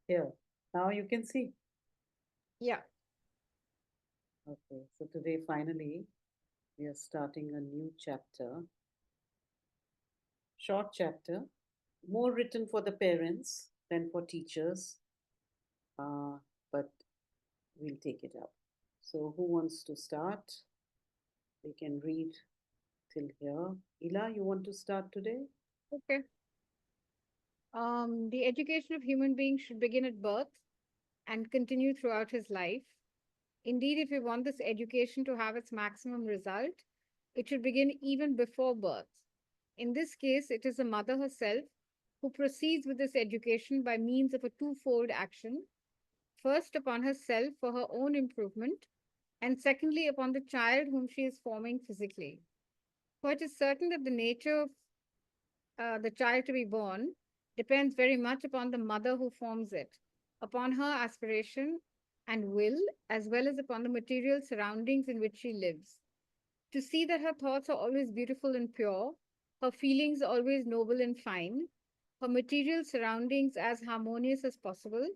Here, now you can see. Yeah. Okay, so today finally we are starting a new chapter, short chapter, more written for the parents than for teachers, uh, but we'll take it up. So, who wants to start? We can read till here. Ila, you want to start today? Okay. The education of human beings should begin at birth and continue throughout his life. Indeed, if we want this education to have its maximum result, it should begin even before birth. In this case, it is the mother herself who proceeds with this education by means of a twofold action. First, upon herself for her own improvement, and secondly, upon the child whom she is forming physically. For it is certain that the nature of the child to be born depends very much upon the mother who forms it, upon her aspiration and will, as well as upon the material surroundings in which she lives. To see that her thoughts are always beautiful and pure, her feelings always noble and fine, her material surroundings as harmonious as possible,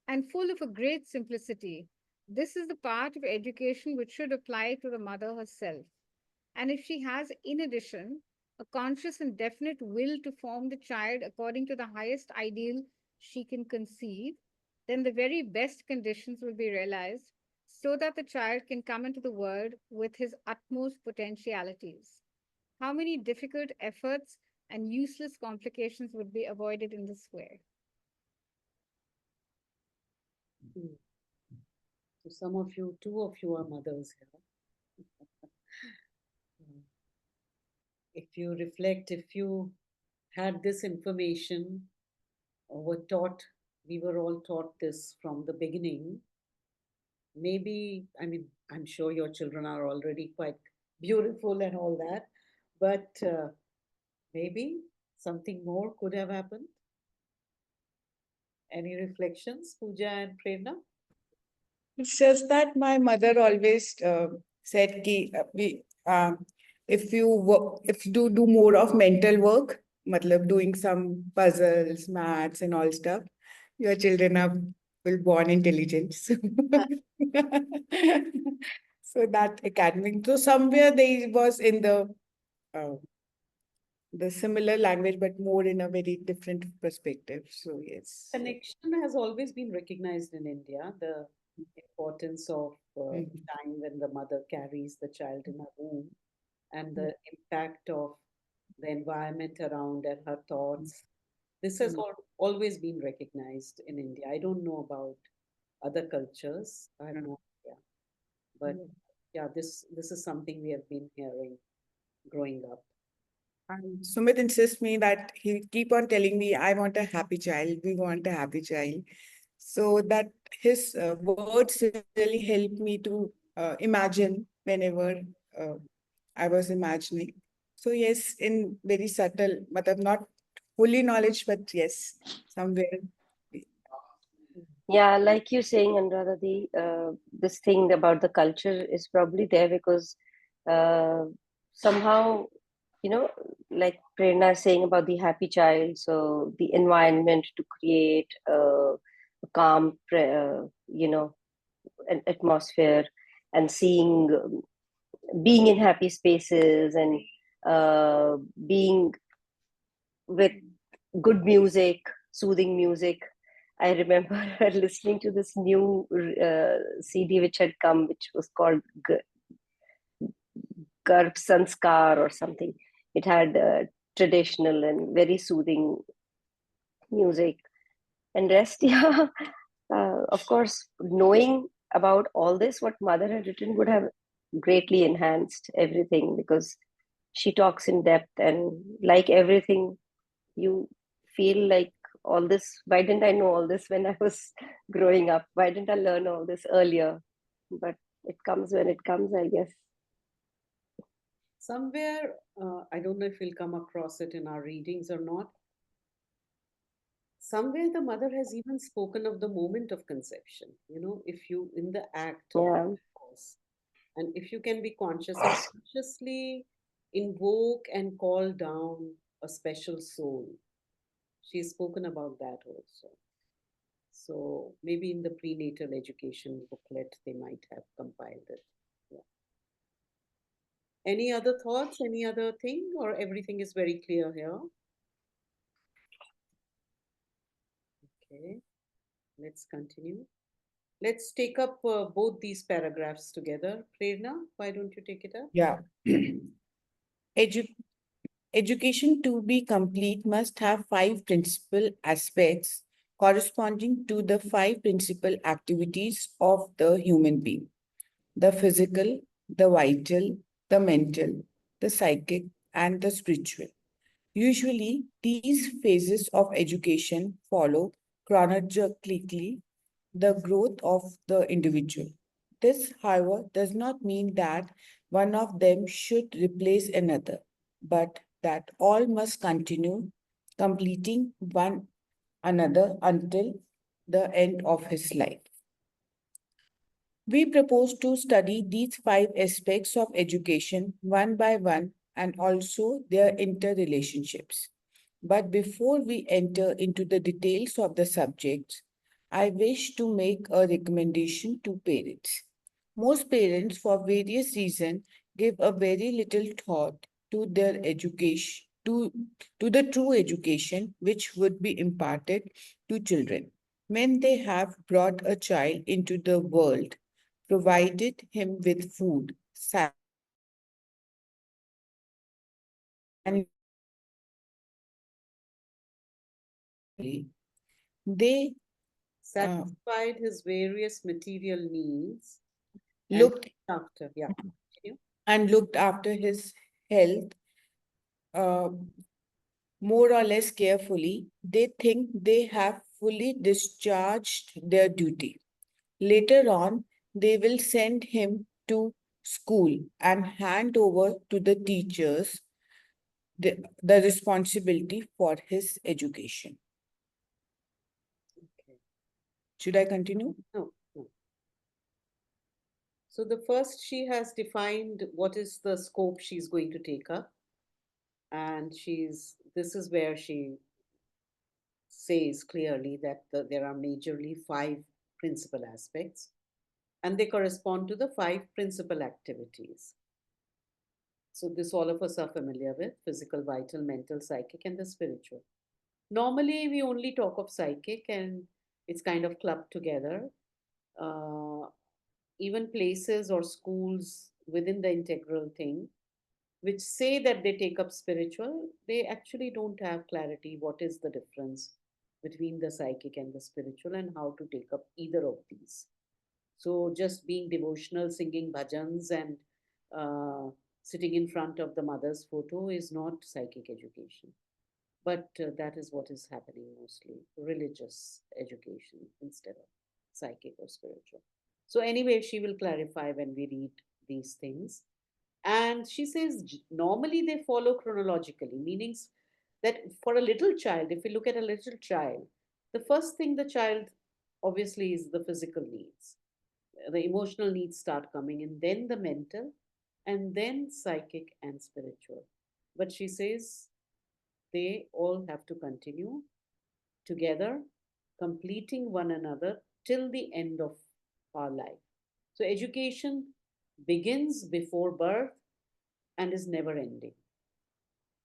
and full of a great simplicity. This is the part of education which should apply to the mother herself. And if she has, in addition, a conscious and definite will to form the child according to the highest ideal she can conceive, then the very best conditions will be realized so that the child can come into the world with his utmost potentialities. How many difficult efforts and useless complications would be avoided in this way? Hmm. So, some of you, two of you are mothers here. Hmm. If you reflect, if you had this information or were taught, we were all taught this from the beginning, maybe, I mean, I'm sure your children are already quite beautiful and all that, but maybe something more could have happened. Any reflections, Pooja and Prerna? It's just that my mother always said ki if you if you do more of mental work, matlab doing some puzzles, maths and all stuff, your children are will born intelligent. So that academic. So somewhere they was in uh, the similar language, but more in a very different perspective. So yes. Connection has always been recognized in India, the importance of Mhm. time when the mother carries the child in her womb and the impact of the environment around and her thoughts. This has Mhm. always been recognized in India. I don't know about other cultures. I have no idea. But Mhm. yeah, this is something we have been hearing growing up. And Sumit insists me that he keep on telling me, I want a happy child. We want a happy child. So that his words really help me to imagine whenever uh, I was imagining. So yes, in very subtle, but not fully knowledge, but yes, somewhere. Yeah, like you saying, Anuradha, this thing about the culture is probably there because uh, somehow, you know, like Prerna is saying about the happy child, so the environment to create a calm, an atmosphere and seeing, being in happy spaces and uh, being with good music, soothing music. I remember listening to this new CD which had come, which was called Garb Sanskar or something. It had traditional and very soothing music. And rest, yeah, of course, knowing about all this, what mother had written would have greatly enhanced everything because she talks in depth and like everything you feel like all this, why didn't I know all this when I was growing up, why didn't I learn all this earlier? But it comes when it comes, I guess. Somewhere, I don't know if we'll come across it in our readings or not. Somewhere the mother has even spoken of the moment of conception. You know, if you, in the act of Yeah. course, and if you can be conscious and consciously invoke and call down a special soul, She's spoken about that also. So maybe in the prenatal education booklet, they might have compiled it. Yeah. Any other thoughts? Any other thing? Or everything is very clear here? Okay, let's continue. Let's take up both these paragraphs together. Prerna, why don't you take it up? Yeah. Edu- Education to be complete must have five principal aspects corresponding to the five principal activities of the human being: the physical, the vital, the mental, the psychic, and the spiritual. Usually, these phases of education follow chronologically the growth of the individual. This, however, does not mean that one of them should replace another, but that all must continue completing one another until the end of his life. We propose to study these five aspects of education one by one and also their interrelationships. But before we enter into the details of the subjects, I wish to make a recommendation to parents. Most parents, for various reasons, give a very little thought to their education, to the true education which would be imparted to children. When they have brought a child into the world, provided him with food, and they Satisfied his various material needs and looked after. Yeah. Continue. and looked after his health uh, more or less carefully, they think they have fully discharged their duty. Later on, they will send him to school and hand over to the teachers the responsibility for his education. Okay. Should I continue? No, no. So the first, she has defined what is the scope she's going to take up. And this is where she says clearly that there are majorly five principal aspects, and they correspond to the five principal activities. So this all of us are familiar with: physical, vital, mental, psychic, and the spiritual. Normally, we only talk of psychic and it's kind of clubbed together. Uh, Even places or schools within the integral thing, which say that they take up spiritual, they actually don't have clarity what is the difference between the psychic and the spiritual and how to take up either of these. So just being devotional, singing bhajans, and uh, sitting in front of the mother's photo is not psychic education. But that is what is happening mostly: religious education instead of psychic or spiritual. So, anyway, she will clarify when we read these things. And she says normally they follow chronologically, meaning that for a little child, if we look at a little child, the first thing the child obviously is the physical needs. The emotional needs start coming, and then the mental, and then psychic and spiritual. But she says they all have to continue together, completing one another till the end of our life. So, education begins before birth and is never ending.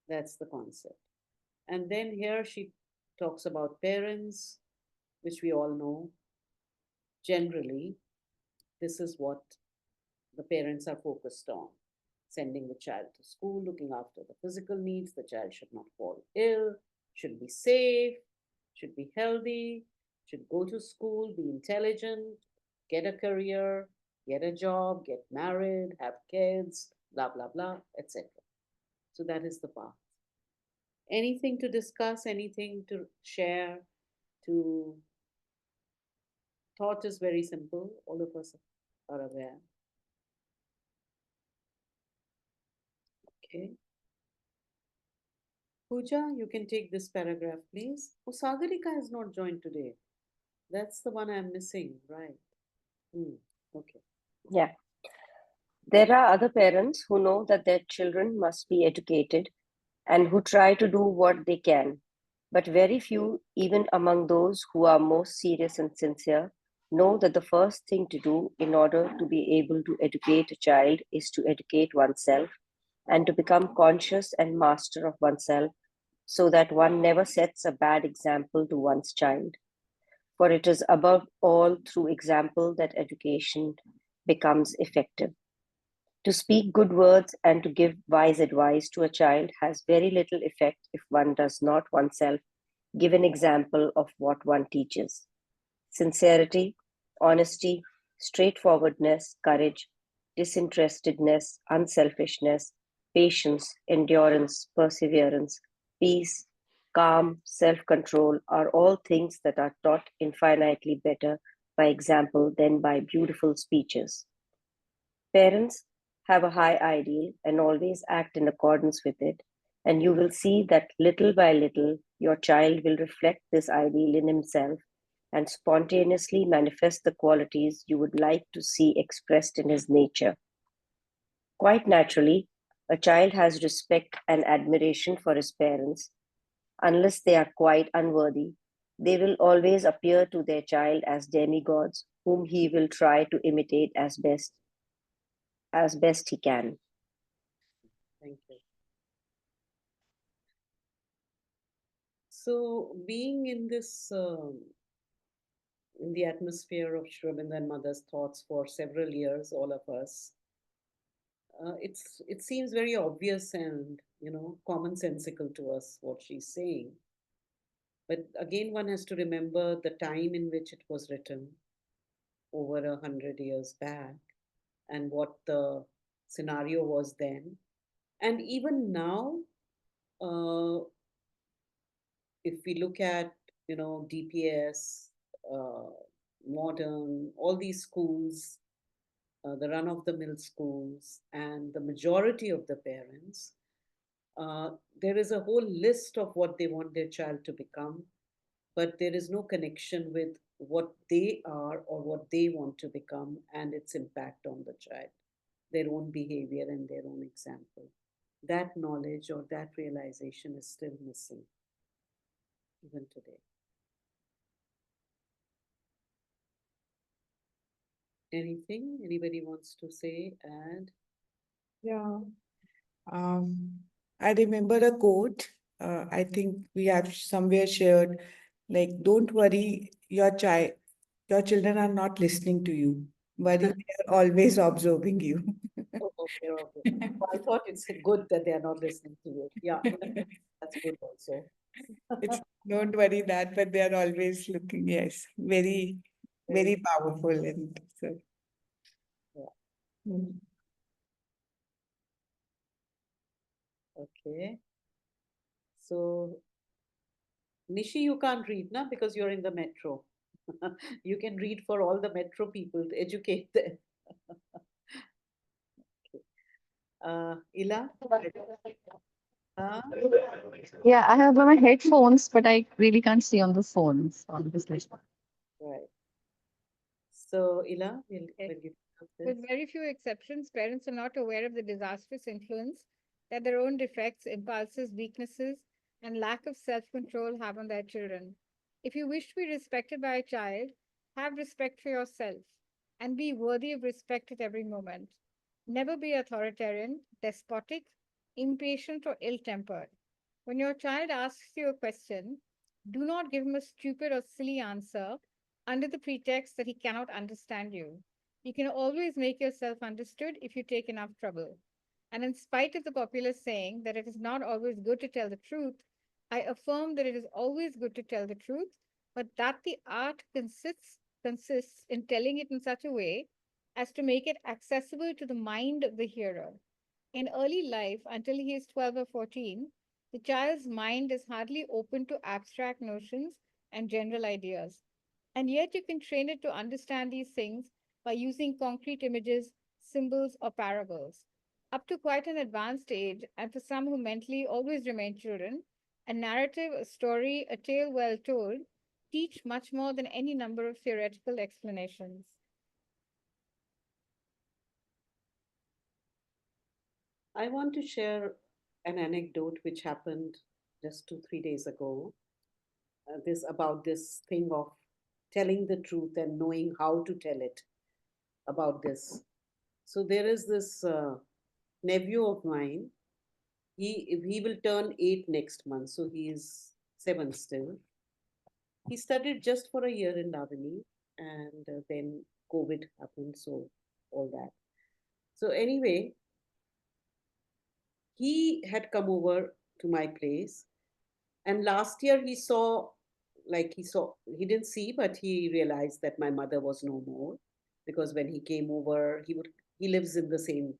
That's the concept. And then here she talks about parents, which we all know. Generally, this is what the parents are focused on: sending the child to school, looking after the physical needs. The child should not fall ill, should be safe, should be healthy, should go to school, be intelligent, get a career, get a job, get married, have kids, blah, blah, blah, etc. So that is the path. Anything to discuss, anything to share, to thought is very simple. All of us are aware. Okay. Pooja, you can take this paragraph, please. Oh, Sagarika has not joined today. That's the one I'm missing, right? Okay. Yeah. There are other parents who know that their children must be educated and who try to do what they can. But very few, even among those who are most serious and sincere, know that the first thing to do in order to be able to educate a child is to educate oneself and to become conscious and master of oneself so that one never sets a bad example to one's child. For it is above all through example that education becomes effective. To speak good words and to give wise advice to a child has very little effect if one does not oneself give an example of what one teaches. Sincerity, honesty, straightforwardness, courage, disinterestedness, unselfishness, patience, endurance, perseverance, peace, calm, self control are all things that are taught infinitely better by example than by beautiful speeches. Parents have a high ideal and always act in accordance with it, and you will see that little by little your child will reflect this ideal in himself and spontaneously manifest the qualities you would like to see expressed in his nature. Quite naturally, a child has respect and admiration for his parents. Unless they are quite unworthy, they will always appear to their child as demigods whom he will try to imitate as best he can. Thank you. So being in this, in the atmosphere of Sri Aurobindo and Mother's thoughts for several years, all of us, it seems very obvious and, commonsensical to us what she's saying. But again, one has to remember the time in which it was written, over 100 years back, and what the scenario was then. And even now, uh, if we look at, DPS, uh, modern, all these schools, the run of the mill schools, and the majority of the parents, there is a whole list of what they want their child to become, but there is no connection with what they are or what they want to become and its impact on the child, their own behavior and their own example. That knowledge or that realization is still missing even today. Anything anybody wants to say, add? Yeah. I remember a quote, I think we have somewhere shared, like, don't worry, your children are not listening to you. Worry, they are always observing you. Oh, okay, okay. Well, I thought it's good that they are not listening to you. Yeah, that's good also. It's don't worry that, but they are always looking, yes, very, very powerful. And so, Yeah, mm. okay. So, Nishi, you can't read now because you're in the metro. You can read for all the metro people to educate them. Ila? Uh, Yeah, I have my headphones, but I really can't see on the phones on this list. right. So, Ila, Yes. will you talk this? With very few exceptions, parents are not aware of the disastrous influence that their own defects, impulses, weaknesses, and lack of self control have on their children. If you wish to be respected by a child, have respect for yourself and be worthy of respect at every moment. Never be authoritarian, despotic, impatient, or ill tempered. When your child asks you a question, do not give him a stupid or silly answer under the pretext that he cannot understand you. You can always make yourself understood if you take enough trouble. And in spite of the popular saying that it is not always good to tell the truth, I affirm that it is always good to tell the truth, but that the art consists in telling it in such a way as to make it accessible to the mind of the hearer. In early life, until he is 12 or 14, the child's mind is hardly open to abstract notions and general ideas. And yet, you can train it to understand these things by using concrete images, symbols, or parables. Up to quite an advanced age, and for some who mentally always remain children, a narrative, a story, a tale well told teach much more than any number of theoretical explanations. I want to share an anecdote which happened just 2, 3 days ago. this about this thing of telling the truth and knowing how to tell it about this. So there is this nephew of mine. He will turn 8 next month, so he is 7 still. He studied just for a year in Lavani, and then COVID happened, so all that. So anyway, he had come over to my place, and last year he didn't see, but he realized that my mother was no more, because when he came over, he lives in the same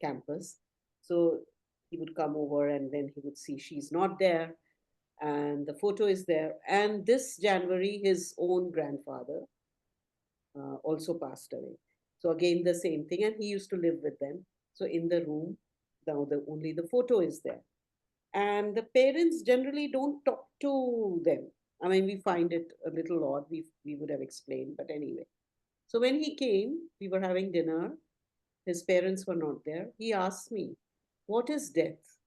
campus, so he would come over and then he would see she's not there, and the photo is there. And this January, his own grandfather also passed away. So again, the same thing, and he used to live with them. So in the room, now only the photo is there, and the parents generally don't talk to them. I mean, we find it a little odd. We would have explained, but anyway. So when he came, we were having dinner. His parents were not there. He asked me, "What is death?"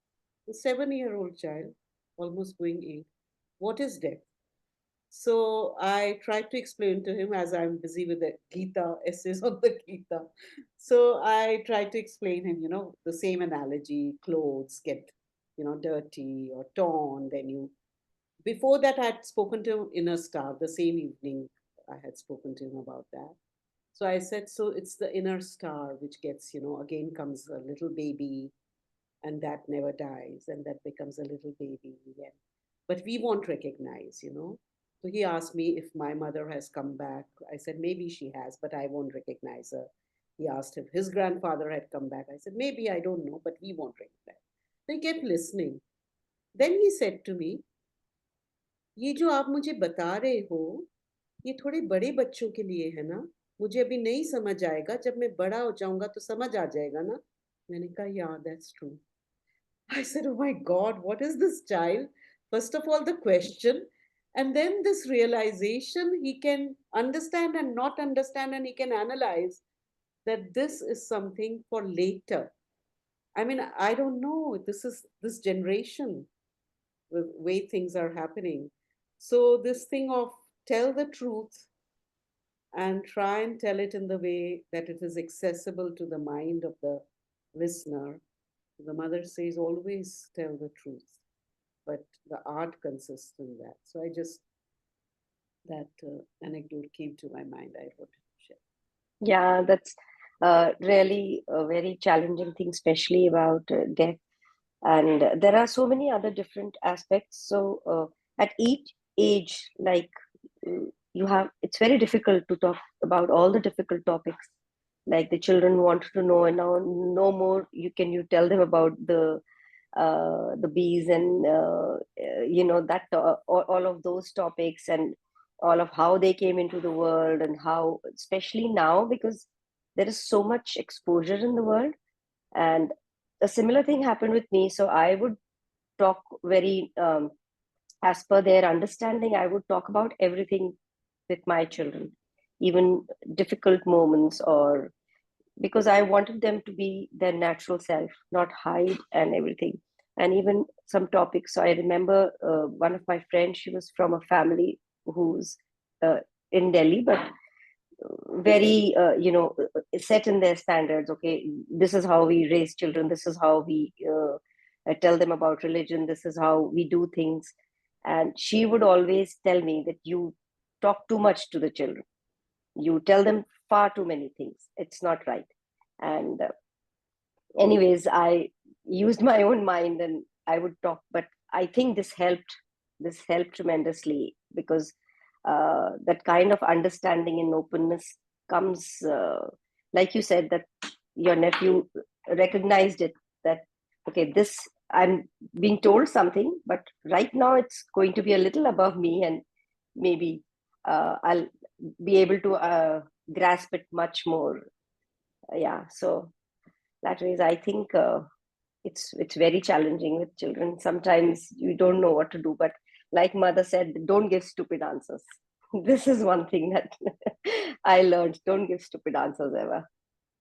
The 7-year-old child, almost going 8. What is death? So I tried to explain to him, as I'm busy with the Gita, essays on the Gita. So I tried to explain him, the same analogy: clothes get, dirty or torn. Before that, I had spoken to him in a star the same evening. I had spoken to him about that. So I said, so it's the inner star which gets, again comes a little baby, and that never dies, and that becomes a little baby again. But we won't recognize. So he asked me if my mother has come back. I said, maybe she has, but I won't recognize her. He asked if his grandfather had come back. I said, maybe, I don't know, but we won't recognize. So he kept listening. Then he said to me, ये जो आप मुझे बता रहे हो, ये थोड़े बड़े बच्चों के लिए है ना? मुझे अभी नहीं समझ आएगा, जब मैं बड़ा हो जाऊंगा तो समझ आ जाएगा ना? मैंने कहा, yeah, that's true. I said, oh my God, what is this child? First of all, the question, and then this realization he can understand and not understand, and he can analyze that this is something for later. I mean, I don't know. This is this generation, the way things are happening. So, this thing of tell the truth and try and tell it in the way that it is accessible to the mind of the listener. The mother says, always tell the truth, but the art consists in that. So that anecdote came to my mind. I wanted to share. Yeah, that's really a very challenging thing, especially about death. And there are so many other different aspects. So at each age, like it's very difficult to talk about all the difficult topics. Like the children want to know and now know more. You tell them about the bees and that all of those topics and all of how they came into the world, and how, especially now, because there is so much exposure in the world. And a similar thing happened with me. So I would talk very as per their understanding. I would talk about everything with my children, even difficult moments, or because I wanted them to be their natural self, not hide and everything. And even some topics. So I remember one of my friends, she was from a family who's in Delhi, but very, set in their standards. Okay, this is how we raise children. This is how we tell them about religion. This is how we do things. And she would always tell me that you talk too much to the children. You tell them far too many things. It's not right. And anyways, I used my own mind and I would talk, but I think this helped tremendously, because that kind of understanding and openness comes, like you said, that your nephew recognized it, that okay, this, I'm being told something, but right now it's going to be a little above me, and maybe I'll be able to grasp it much more. Yeah, so that is, I think it's very challenging with children. Sometimes you don't know what to do, but like mother said, don't give stupid answers. This is one thing that I learned: don't give stupid answers ever.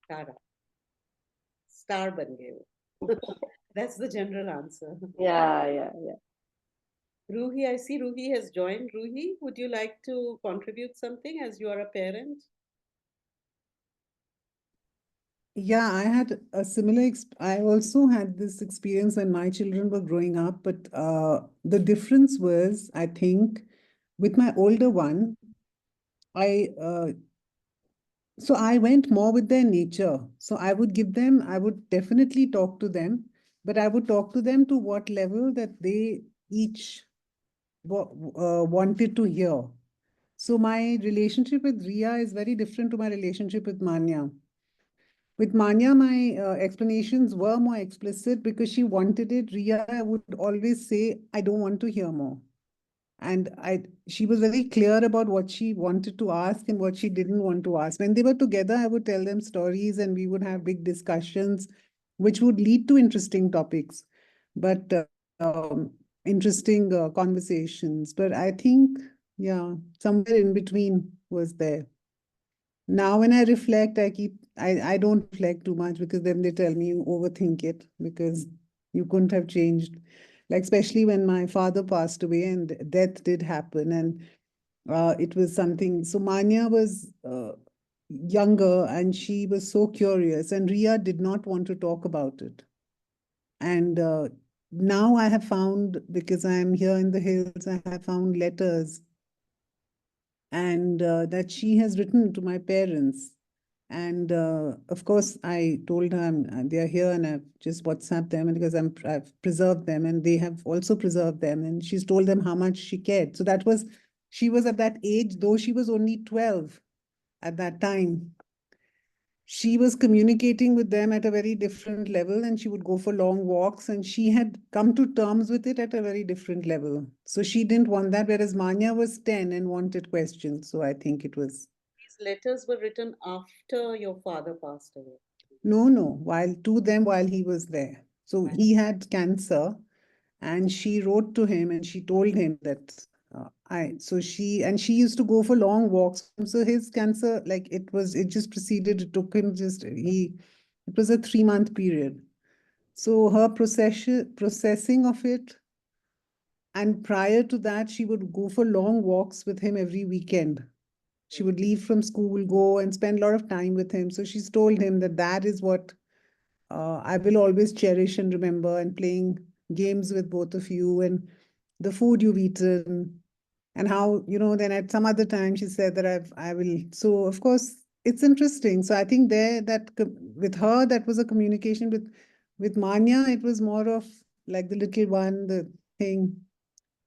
Tara. Star ban gaye wo. That's the general answer. Yeah, yeah, yeah. Ruhi, I see Ruhi has joined. Ruhi, would you like to contribute something as you are a parent? Yeah, I had a similar, I also had this experience when my children were growing up, but the difference was, I think, with my older one, I so I went more with their nature. So I would give them, I would definitely talk to them, but I would talk to them to what level that they each wanted to hear. So my relationship with Ria is very different to my relationship with Manya. With Manya, my explanations were more explicit because she wanted it. Ria would always say, I don't want to hear more. And she was very clear about what she wanted to ask and what she didn't want to ask. When they were together, I would tell them stories and we would have big discussions, which would lead to interesting topics, but interesting conversations. But I think, yeah, somewhere in between was there. Now, when I reflect, I don't reflect too much because then they tell me you overthink it because you couldn't have changed. Like, especially when my father passed away and death did happen. And it was something. So Manya was younger and she was so curious, and Ria did not want to talk about it. And now I have found, because I am here in the hills, I have found letters and that she has written to my parents. And of course, I told her they are here, and I've just WhatsApped them, and because I've preserved them, and they have also preserved them. And she's told them how much she cared. So that was, she was at that age, though she was only 12 at that time. She was communicating with them at a very different level, and she would go for long walks, and she had come to terms with it at a very different level. So she didn't want that, whereas Manya was 10 and wanted questions. So I think it was. These letters were written after your father passed away. No, to them while he was there. So he had cancer, and she wrote to him and she told him that she used to go for long walks. So his cancer, like it just proceeded, it took him it was a 3-month period. So her processing of it, and prior to that, she would go for long walks with him every weekend. She would leave from school, go and spend a lot of time with him. So she's told him that is what I will always cherish and remember, and playing games with both of you and the food you've eaten, and how, then at some other time she said that I will. So of course it's interesting. So I think with her, that was a communication. With Manya, it was more of like the little one, the thing.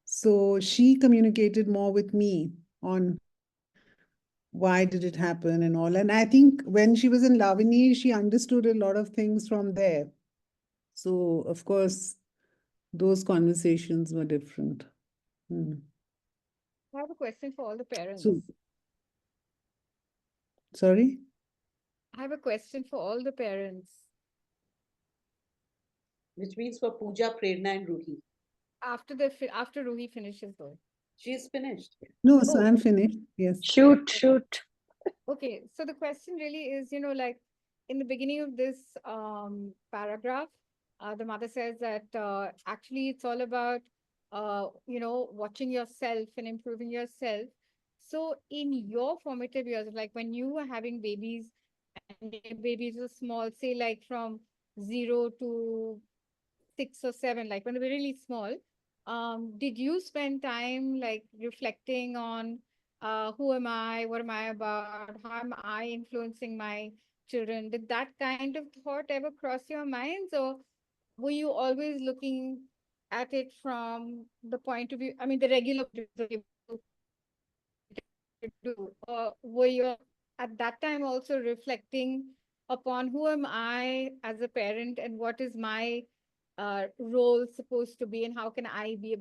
So she communicated more with me on why did it happen and all. And I think when she was in Lavini, she understood a lot of things from there. So of course, those conversations were different. I have a question for all the parents. So, sorry? I have a question for all the parents. Which means for Pooja, Prerna, and Ruhi. After Ruhi finishes though. She's finished. No, so I'm finished. Yes. Shoot. Okay, so the question really is, like in the beginning of this paragraph, the mother says that actually it's all about, watching yourself and improving yourself. So in your formative years, like when you were having babies and your babies were small, say like from 0 to 6 or 7, like when they were really small, did you spend time like reflecting on who am I, what am I about, how am I influencing my children? Did that kind of thought ever cross your minds, or were you always looking at it from the point of view, I mean, the regular do, or were you at that time also reflecting upon who am I as a parent and what is my role supposed to be and how can I be a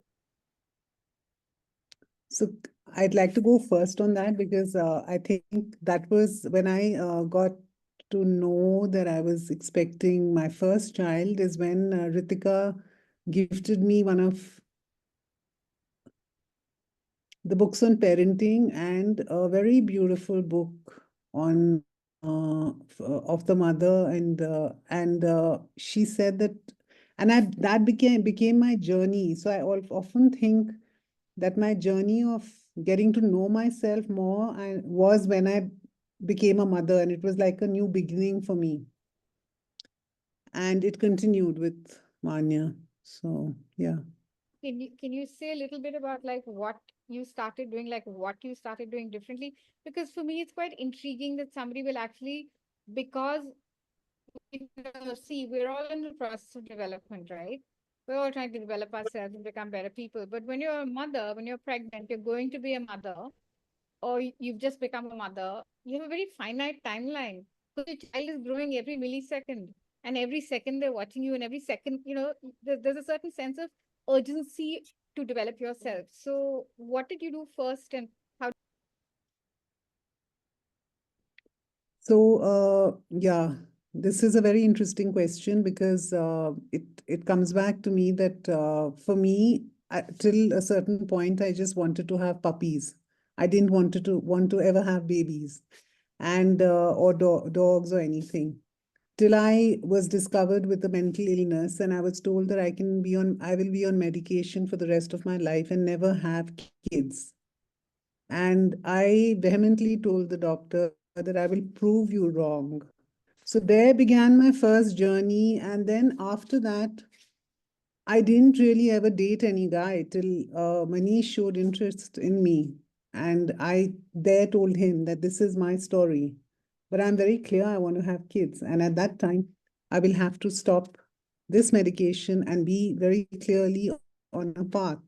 So I'd like to go first on that because I think that was when I got to know that I was expecting my first child, is when Ritika gifted me one of the books on parenting and a very beautiful book on of the mother, and she said that, and that became my journey. So I often think that my journey of getting to know myself more was when I became a mother, and it was like a new beginning for me. And it continued with Manya. So yeah. Can you say a little bit about like what you started doing, like what you started doing differently? Because for me, it's quite intriguing that somebody will actually, because see, we're all in the process of development, right? We're all trying to develop ourselves and become better people. But when you're a mother, when you're pregnant, you're going to be a mother, or you've just become a mother, you have a very finite timeline because your child is growing every millisecond. And every second they're watching you, and every second, there's a certain sense of urgency to develop yourself. So, what did you do first, and how? So, yeah, this is a very interesting question because it comes back to me that for me, till a certain point, I just wanted to have puppies. I didn't want to ever have babies, and or dogs or anything. Till I was discovered with a mental illness, and I was told that I will be on medication for the rest of my life and never have kids. And I vehemently told the doctor that I will prove you wrong. So there began my first journey. And then after that, I didn't really ever date any guy till Manish showed interest in me. And I there told him that this is my story. But I'm very clear I want to have kids. And at that time, I will have to stop this medication and be very clearly on a path.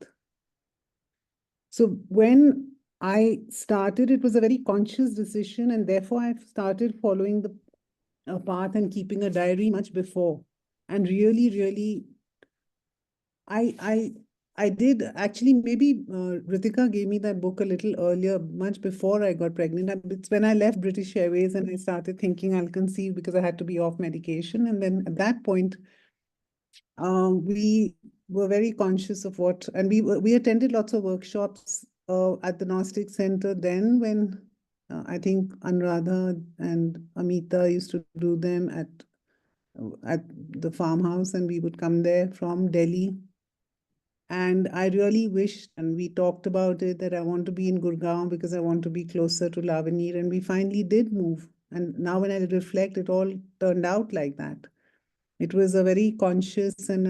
So when I started, it was a very conscious decision, and therefore I started following the path and keeping a diary much before. And really, I did actually, maybe Ritika gave me that book a little earlier, much before I got pregnant. It's when I left British Airways and I started thinking I'll conceive because I had to be off medication. And then at that point, we were very conscious of and we attended lots of workshops at the Gnostic Center then when I think Anuradha and Amita used to do them at the farmhouse, and we would come there from Delhi. And I really wished, and we talked about it, that I want to be in Gurgaon because I want to be closer to Lavani, and we finally did move. And now when I reflect, it all turned out like that. It was a very conscious and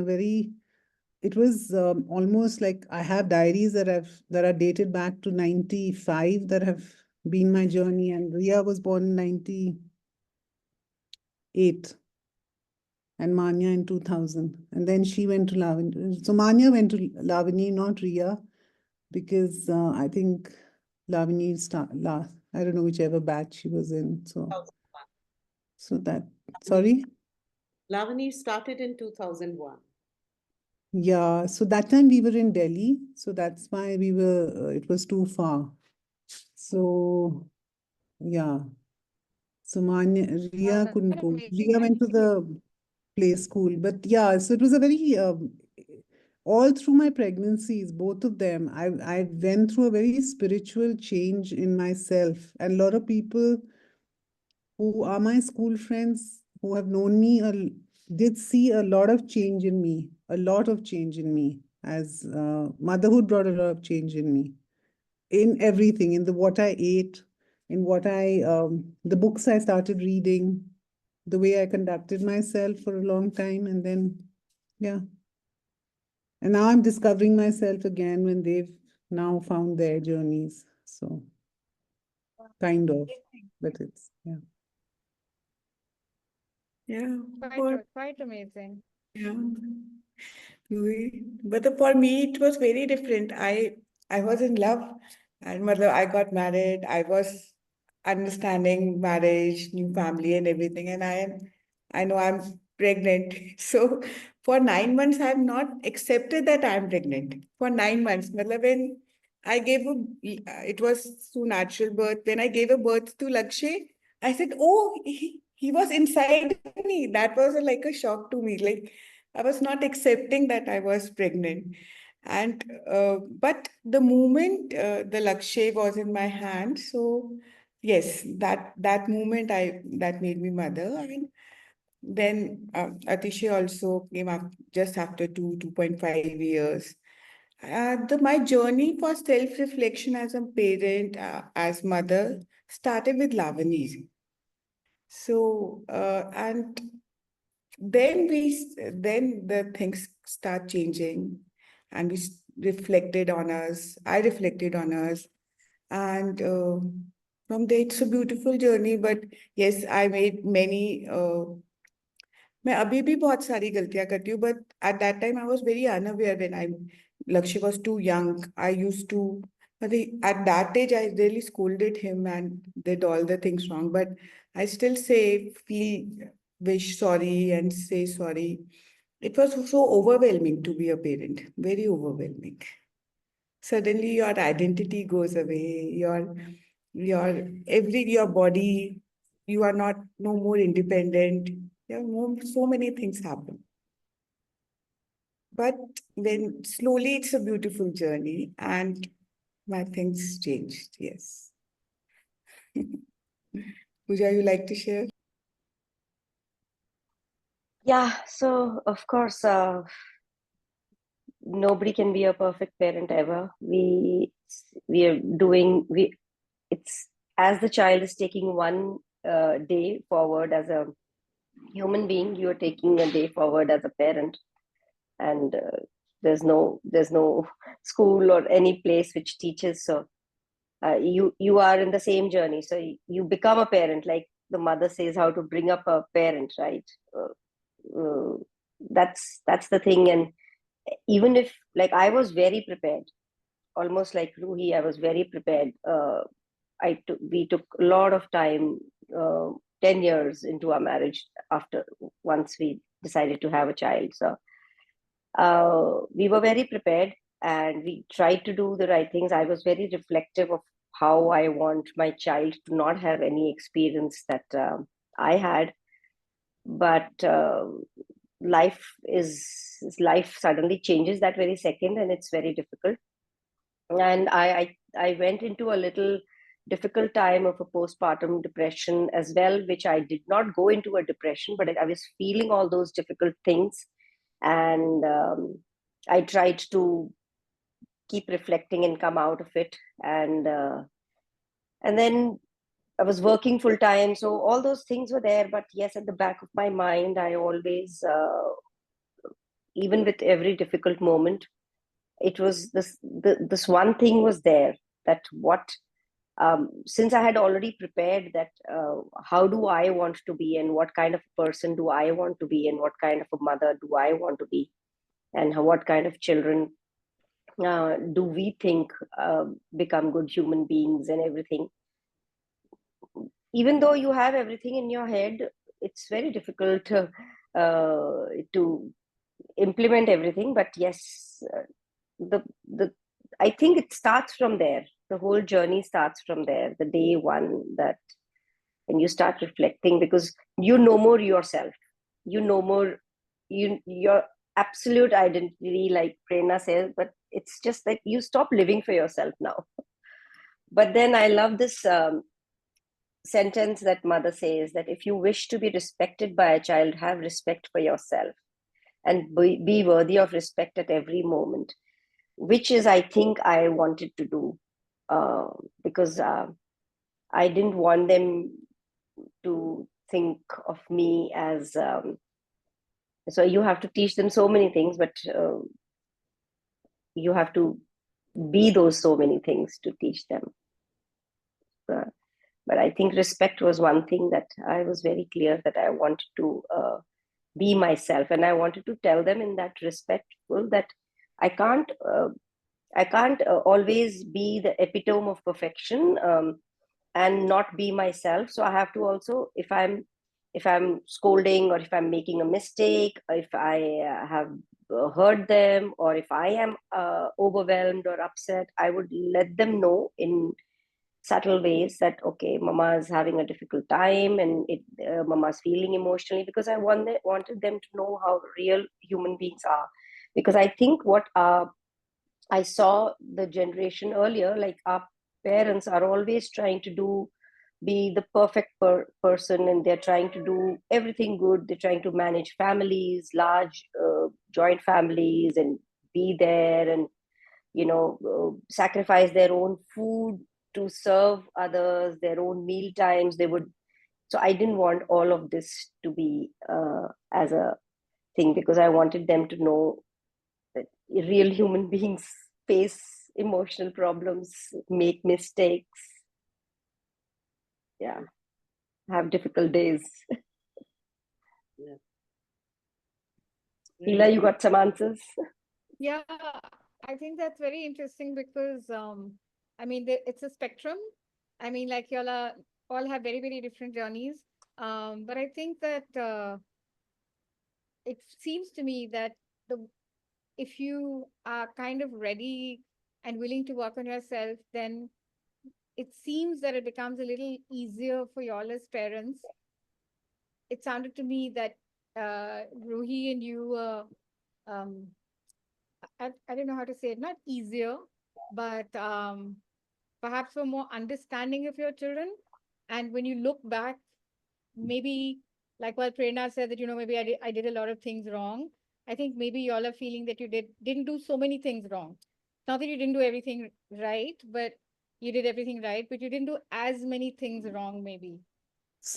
it was almost like I have diaries that are dated back to 95 that have been my journey. And Ria was born in 98 and Manya in 2000. And then she went to Lavani. So Manya went to Lavani, not Ria, because I think Lavani I don't know whichever batch she was in. So that, sorry? Lavani started in 2001. Yeah, so that time we were in Delhi, so that's why it was too far. So, yeah. So Ria That's couldn't quite go. amazing. Ria went to the play school, but yeah, so it was a very, all through my pregnancies, both of them, I went through a very spiritual change in myself. And a lot of people who are my school friends who have known me did see a lot of change in me, as motherhood brought a lot of change in me, in everything, in what I ate, in the books I started reading, the way I conducted myself for a long time. And then, yeah. And now I'm discovering myself again when they've now found their journeys. So kind of, but it's, yeah. Yeah. Quite amazing. Yeah. But for me, it was very different. I was in love, and mother, I got married. I was understanding marriage, new family, and everything. And I know I'm pregnant. So for 9 months, I have not accepted that I'm pregnant. For 9 months, matlab when I it was through natural birth. When I gave a birth to Lakshay, I said, "Oh, he was inside me." That was like a shock to me. Like I was not accepting that I was pregnant. And but the moment the Lakshay was in my hand, so yes, that moment that made me mother. I mean, then Atishay also came up just after 2.5 years. My journey for self-reflection as a parent, as mother, started with Lavani. So, and then the things start changing, and reflected on us. I reflected on us, and from there it's a beautiful journey. But yes, I made many. मैं अभी भी बहुत सारी गलतियां करती हूँ, but at that time I was very unaware when Lakshya was too young. I used to, but at that age I really scolded him and did all the things wrong. But I still wish sorry and say sorry. It was so overwhelming to be a parent, very overwhelming. Suddenly your identity goes away, your body, you are not no more independent. So many things happen. But then slowly it's a beautiful journey and my things changed, yes. Pooja, you like to share? Yeah, so of course, nobody can be a perfect parent ever. We are doing we it's as the child is taking one day forward as a human being, you are taking a day forward as a parent, and there's no school or any place which teaches. So you are in the same journey. So you become a parent, like the mother says, how to bring up a parent, right? Uh, that's the thing. And even if, like, I was very prepared, almost like Ruhi, I was very prepared. We took a lot of time, 10 years into our marriage after once we decided to have a child. So we were very prepared and we tried to do the right things. I was very reflective of how I want my child to not have any experience that I had. But life suddenly changes that very second, and it's very difficult. And I went into a little difficult time of a postpartum depression as well, which I did not go into a depression, but I was feeling all those difficult things. And I tried to keep reflecting and come out of it. And then I was working full time, so all those things were there. But yes, at the back of my mind, I always, even with every difficult moment, it was this one thing was there, that what since I had already prepared that, how do I want to be, and what kind of person do I want to be, and what kind of a mother do I want to be, and what kind of children do we think become good human beings and everything. Even though you have everything in your head, it's very difficult to implement everything. But yes, the I think it starts from there. The whole journey starts from there, the day one, that when you start reflecting, because you know more yourself, you know more your absolute identity, like Prerna says. But it's just that you stop living for yourself now. But then I love this sentence that mother says, that if you wish to be respected by a child, have respect for yourself and be worthy of respect at every moment, which is, I think, I wanted to do, because I didn't want them to think of me as, so you have to teach them so many things, but you have to be those so many things to teach them. But I think respect was one thing that I was very clear that I wanted to be myself, and I wanted to tell them in that respectful that I can't always be the epitome of perfection, and not be myself. So I have to also, if I'm scolding, or if I'm making a mistake, or if I have hurt them, or if I am overwhelmed or upset, I would let them know in subtle ways that, okay, mama is having a difficult time, and mama's feeling emotionally, because I wanted them to know how real human beings are. Because I think what I saw the generation earlier, like our parents are always trying to be the perfect person, and they're trying to do everything good. They're trying to manage families, large joint families, and be there. And sacrifice their own food to serve others, their own meal times. So I didn't want all of this to be as a thing, because I wanted them to know that real human beings face emotional problems, make mistakes, yeah, have difficult days. Yeah. Hila, you got some answers? Yeah, I think that's very interesting because I mean it's a spectrum. I mean, like y'all are all have very, very different journeys. But I think that it seems to me that the if you are kind of ready and willing to work on yourself, then it seems that it becomes a little easier for y'all as parents. It sounded to me that Ruhi and you um, I don't know how to say it, not easier, but perhaps were more understanding of your children. And when you look back, maybe like what Prerna said that, maybe I did a lot of things wrong. I think maybe y'all are feeling that you didn't do so many things wrong. Not that you didn't do everything right, but you did everything right, but you didn't do as many things wrong, maybe,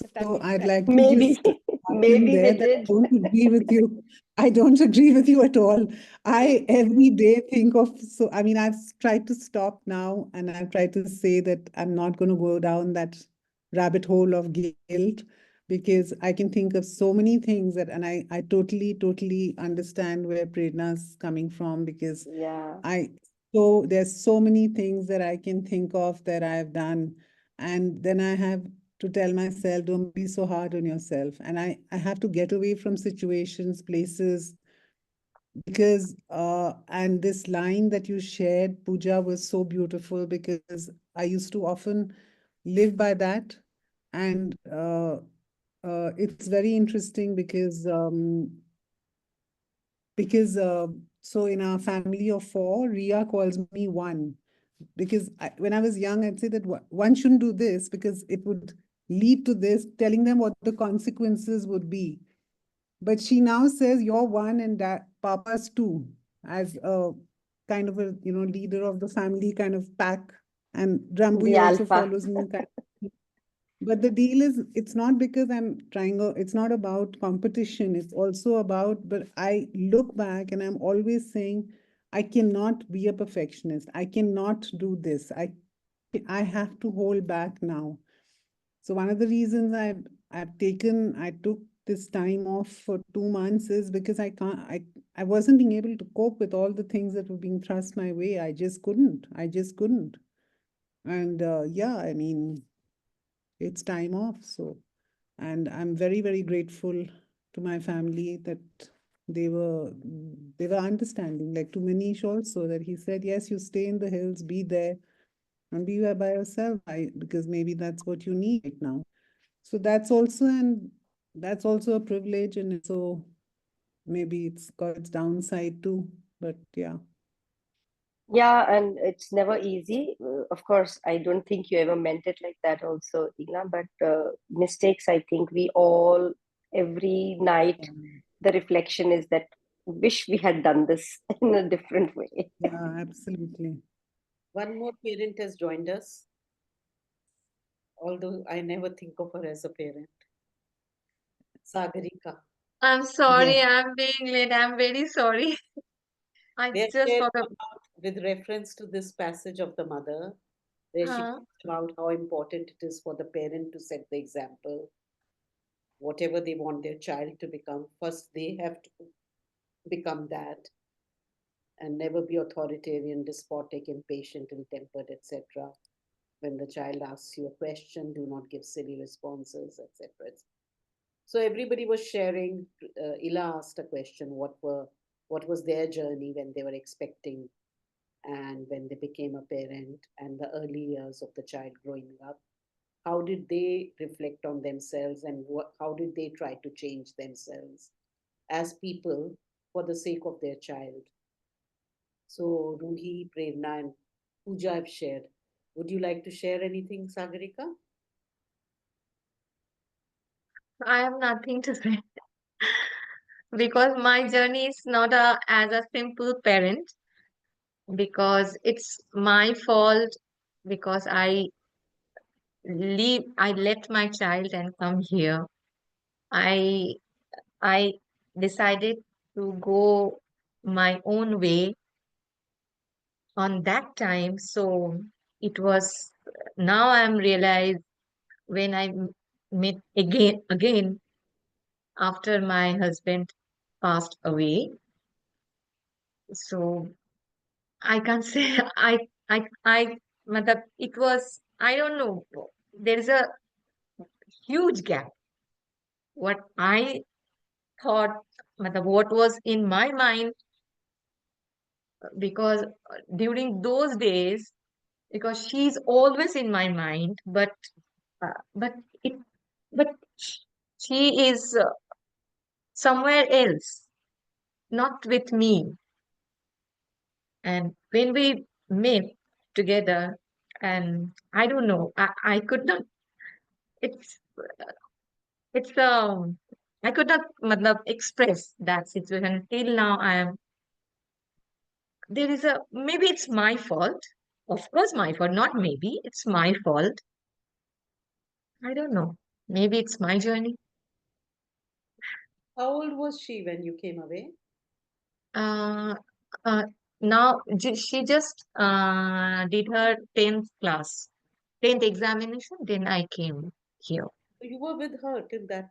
if that So makes I'd sense. like to Maybe, just jump in maybe we there that I did. don't agree with you. I don't agree with you at all. I every day think of, so I mean, I've tried to stop now and I've tried to say that I'm not going to go down that rabbit hole of guilt, because I can think of so many things that, and I totally, totally understand where Prerna's coming from, because Yeah. so there's so many things that I can think of that I've done. And then I have to tell myself, don't be so hard on yourself. And I have to get away from situations, places, because, and this line that you shared, Pooja, was so beautiful, because I used to often live by that. And it's very interesting because so in our family of four, Ria calls me one, because when I was young, I'd say that one shouldn't do this because it would lead to this, telling them what the consequences would be. But she now says you're one and that Papa's two, as a kind of a leader of the family kind of pack. And The Rambui also alpha. follows me. But the deal is, it's not because I'm trying, it's not about competition. It's also about, but I look back and I'm always saying, I cannot be a perfectionist. I cannot do this. I have to hold back now. So one of the reasons I took this time off for 2 months is because I wasn't being able to cope with all the things that were being thrust my way. I just couldn't. And yeah, I mean, it's time off. So, and I'm very, very grateful to my family that they were understanding, like to Manish also, that he said, yes, you stay in the hills, be there and be by yourself, because maybe that's what you need right now. So that's also a privilege, and so maybe it's got its downside too, but yeah. Yeah, and it's never easy. Of course, I don't think you ever meant it like that also, Ila, but mistakes, I think we all, every night, the reflection is that wish we had done this in a different way. Yeah, absolutely. One more parent has joined us, although I never think of her as a parent. Sagarika. I'm sorry, Yes. I'm being late. I'm very sorry. I They just shared forgot. about, with reference to this passage of the mother, where she Huh? talks about how important it is for the parent to set the example. Whatever they want their child to become, first they have to become that, and never be authoritarian, despotic, impatient, ill-tempered, etc. When the child asks you a question, do not give silly responses, etc. So everybody was sharing. Ila asked a question: what was their journey when they were expecting, and when they became a parent, and the early years of the child growing up? How did they reflect on themselves, and how did they try to change themselves as people for the sake of their child? So Ruhi, Prerna, and Pooja have shared. Would you like to share anything, Sagarika? I have nothing to say because my journey is not as a simple parent. because it's my fault because I left my child and come here. I I decided to go my own way on that time. So it was now I'm realized when met again after my husband passed away. So I can't say matlab, it was I don't know. There is a huge gap. What I thought, matlab, what was in my mind, because during those days, because she's always in my mind, but it but she is somewhere else, not with me. And when we met together, and I don't know, I could not. It's it's I could not matlab, express that situation till now. There is a maybe it's my fault. Of course, my fault. Not maybe it's my fault. I don't know. Maybe it's my journey. How old was she when you came away? Uh, uh, Now she just did her 10th class, 10th examination. Then I came here. So you were with her till that,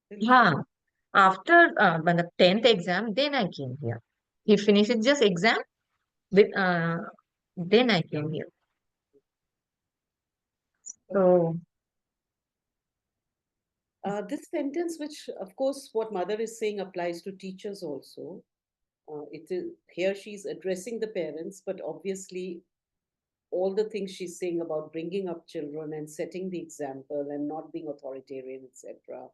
till she, Yeah, after the 10th exam, then I came here. He finished just exam with then I came here. So this sentence, which of course what mother is saying applies to teachers also. It is here she's addressing the parents, but obviously all the things she's saying about bringing up children and setting the example and not being authoritarian, etc.,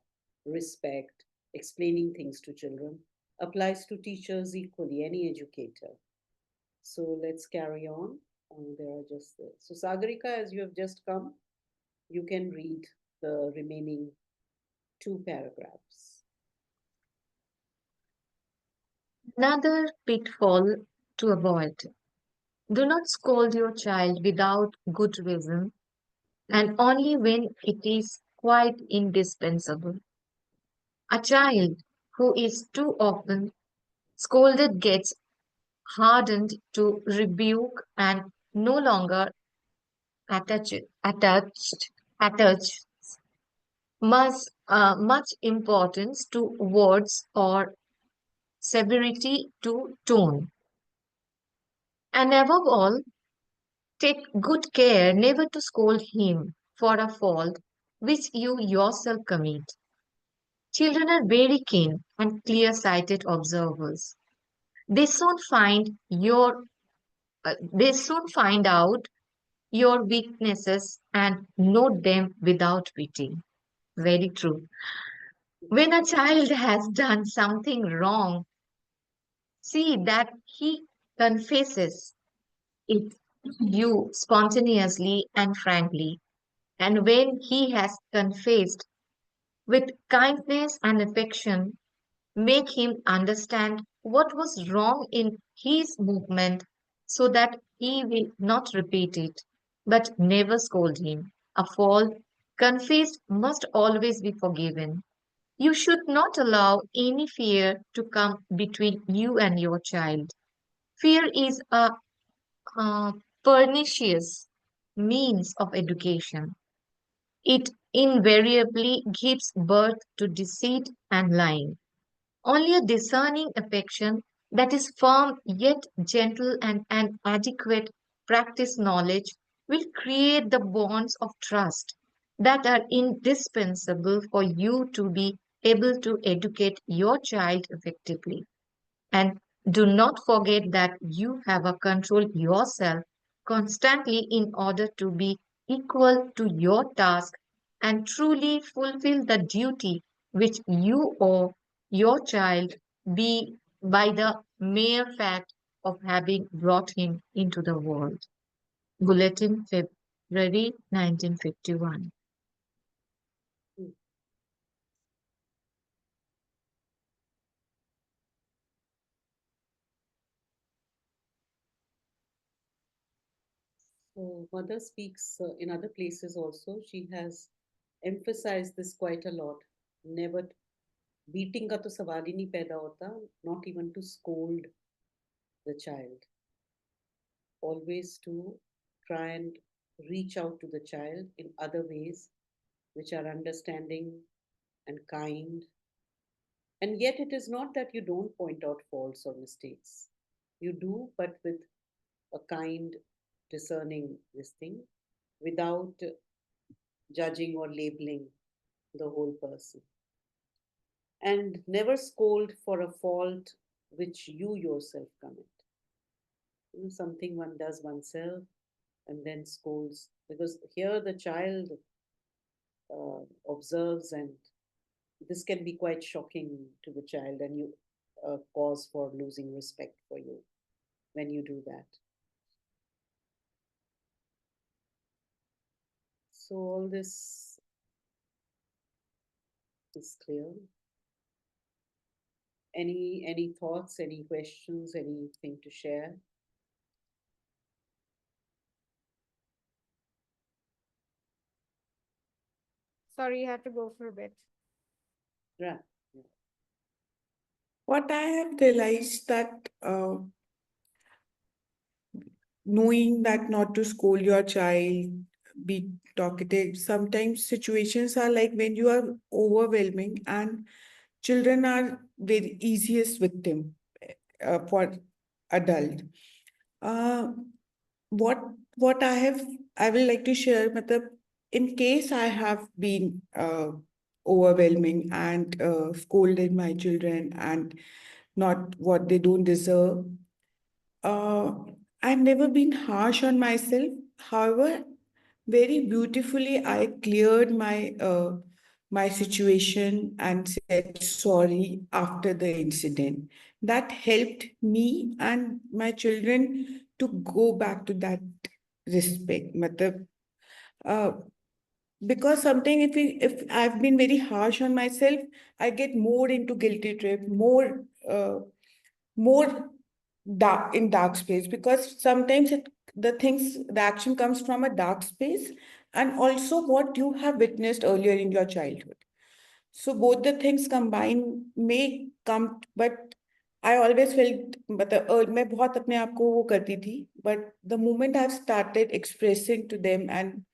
respect, explaining things to children, applies to teachers equally, any educator. So let's carry on. There are just so Sagarika, as you have just come, you can read the remaining two paragraphs. another pitfall to avoid. Do not scold your child without good reason and only when it is quite indispensable. A child who is too often scolded gets hardened to rebuke and no longer attached, attached, attached much importance to words or severity to tone. And above all, take good care never to scold him for a fault which you yourself commit. Children are very keen and clear-sighted observers. They soon they soon find out your weaknesses and note them without pity. Very true. When a child has done something wrong, see that he confesses it you spontaneously and frankly. And when he has confessed with kindness and affection, make him understand what was wrong in his movement so that he will not repeat it, but never scold him. A fault confessed must always be forgiven. You should not allow any fear to come between you and your child. Fear is a pernicious means of education. It invariably gives birth to deceit and lying. Only a discerning affection that is firm yet gentle and an adequate practice knowledge will create the bonds of trust that are indispensable for you to be able to educate your child effectively. And do not forget that you have a control yourself constantly in order to be equal to your task and truly fulfill the duty which you owe your child be by the mere fact of having brought him into the world. Bulletin, February 1951. So mother speaks in other places also. She has emphasized this quite a lot. Never beating का तो सवाल ही नहीं पैदा होता. Not even to scold the child. Always to try and reach out to the child in other ways which are understanding and kind. And yet, it is not that you don't point out faults or mistakes. You do, but with a kind, discerning this thing without judging or labeling the whole person. And never scold for a fault which you yourself commit. You know, something one does oneself and then scolds. Because here the child observes, and this can be quite shocking to the child, and you cause for losing respect for you when you do that. So all this is clear. Any thoughts, any questions, anything to share? Sorry, you have to go for a bit. Right. What I have realized that knowing that not to scold your child, be talkative. Sometimes situations are like when you are overwhelming, and children are the easiest victim for adult. Uh, what what I will like to share, matlab, in case I have been overwhelming and scolded my children and not what they don't deserve. Uh, I've never been harsh on myself. However, very beautifully, I cleared my situation and said sorry after the incident. That helped me and my children to go back to that respect. Matlab, uh, because sometimes if I've been very harsh on myself, I get more into guilty trip, more dark space, because sometimes the action comes from a dark space, and also what you have witnessed earlier in your childhood. So both the things combined may come, but I always felt मतलब मैं बहुत अपने आप को वो करती थी, but the moment I've started expressing to them and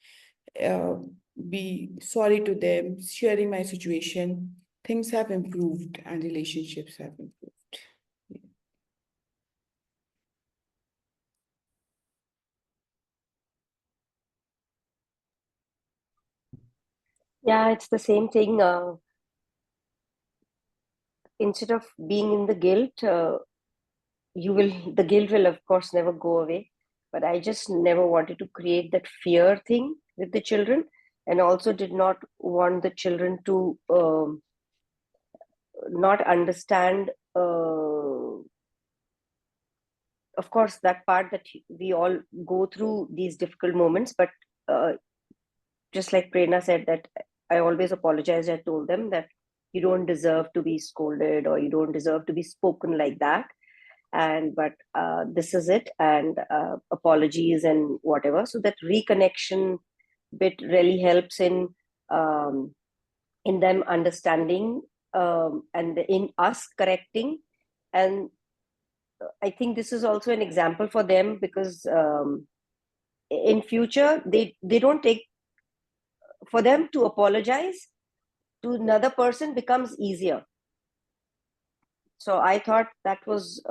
uh, be sorry to them, sharing my situation, things have improved and relationships have improved. Yeah, it's the same thing. Instead of being in the guilt, the guilt will of course never go away. But I just never wanted to create that fear thing with the children, and also did not want the children to not understand. Of course, that part that we all go through these difficult moments, but just like Prerna said, that I always apologized. I told them that you don't deserve to be scolded, or you don't deserve to be spoken like that. But this is it, and apologies and whatever. So that reconnection bit really helps in them understanding, and in us correcting. And I think this is also an example for them, because in future they don't take, for them to apologize to another person becomes easier. So I thought that was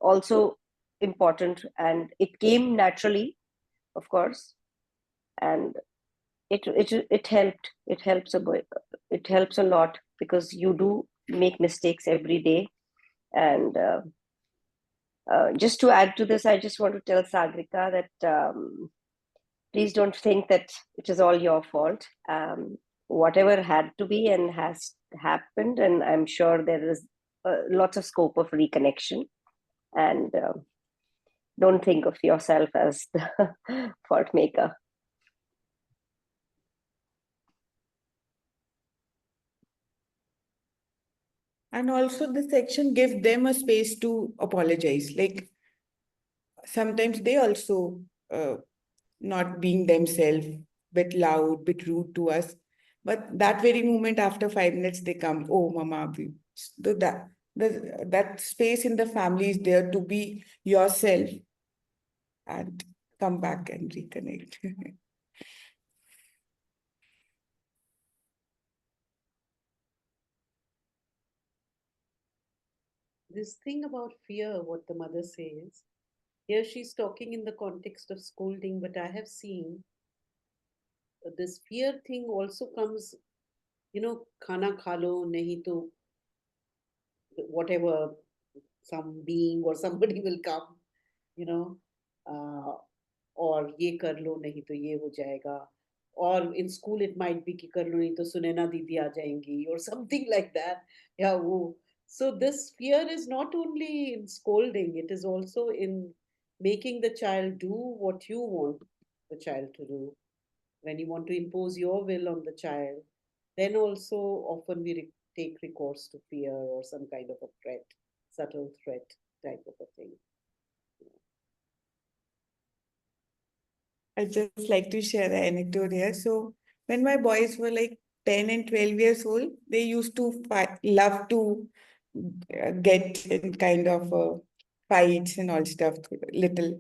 also important, and it came naturally, of course, and it helped. It helps a lot, because you do make mistakes every day. And just to add to this, I just want to tell Sagrika that please don't think that it is all your fault. Whatever had to be and has happened, and I'm sure there is lots of scope of reconnection. And don't think of yourself as the fault maker. And also the section give them a space to apologize. Like sometimes they also not being themselves, bit loud, bit rude to us. But that very moment after 5 minutes, they come, oh, mama, that space in the family is there to be yourself and come back and reconnect. This thing about fear, what the mother says, here she's talking in the context of scolding, but I have seen this fear thing also comes, khana khalo, nahi to whatever, some being or somebody will come, you know, uh, or ye kar lo, nahi to ye ho jayega. Or in school, it might be ki kar lo, nahi to Sunena didi aa jayengi, or something like that. Yeah, wo. So this fear is not only in scolding, it is also in making the child do what you want the child to do. When you want to impose your will on the child, then also often we take recourse to fear or some kind of a threat, subtle threat type of a thing. I just like to share an anecdote here. So when my boys were like 10 and 12 years old, they used to love to get in kind of fights and all stuff, little.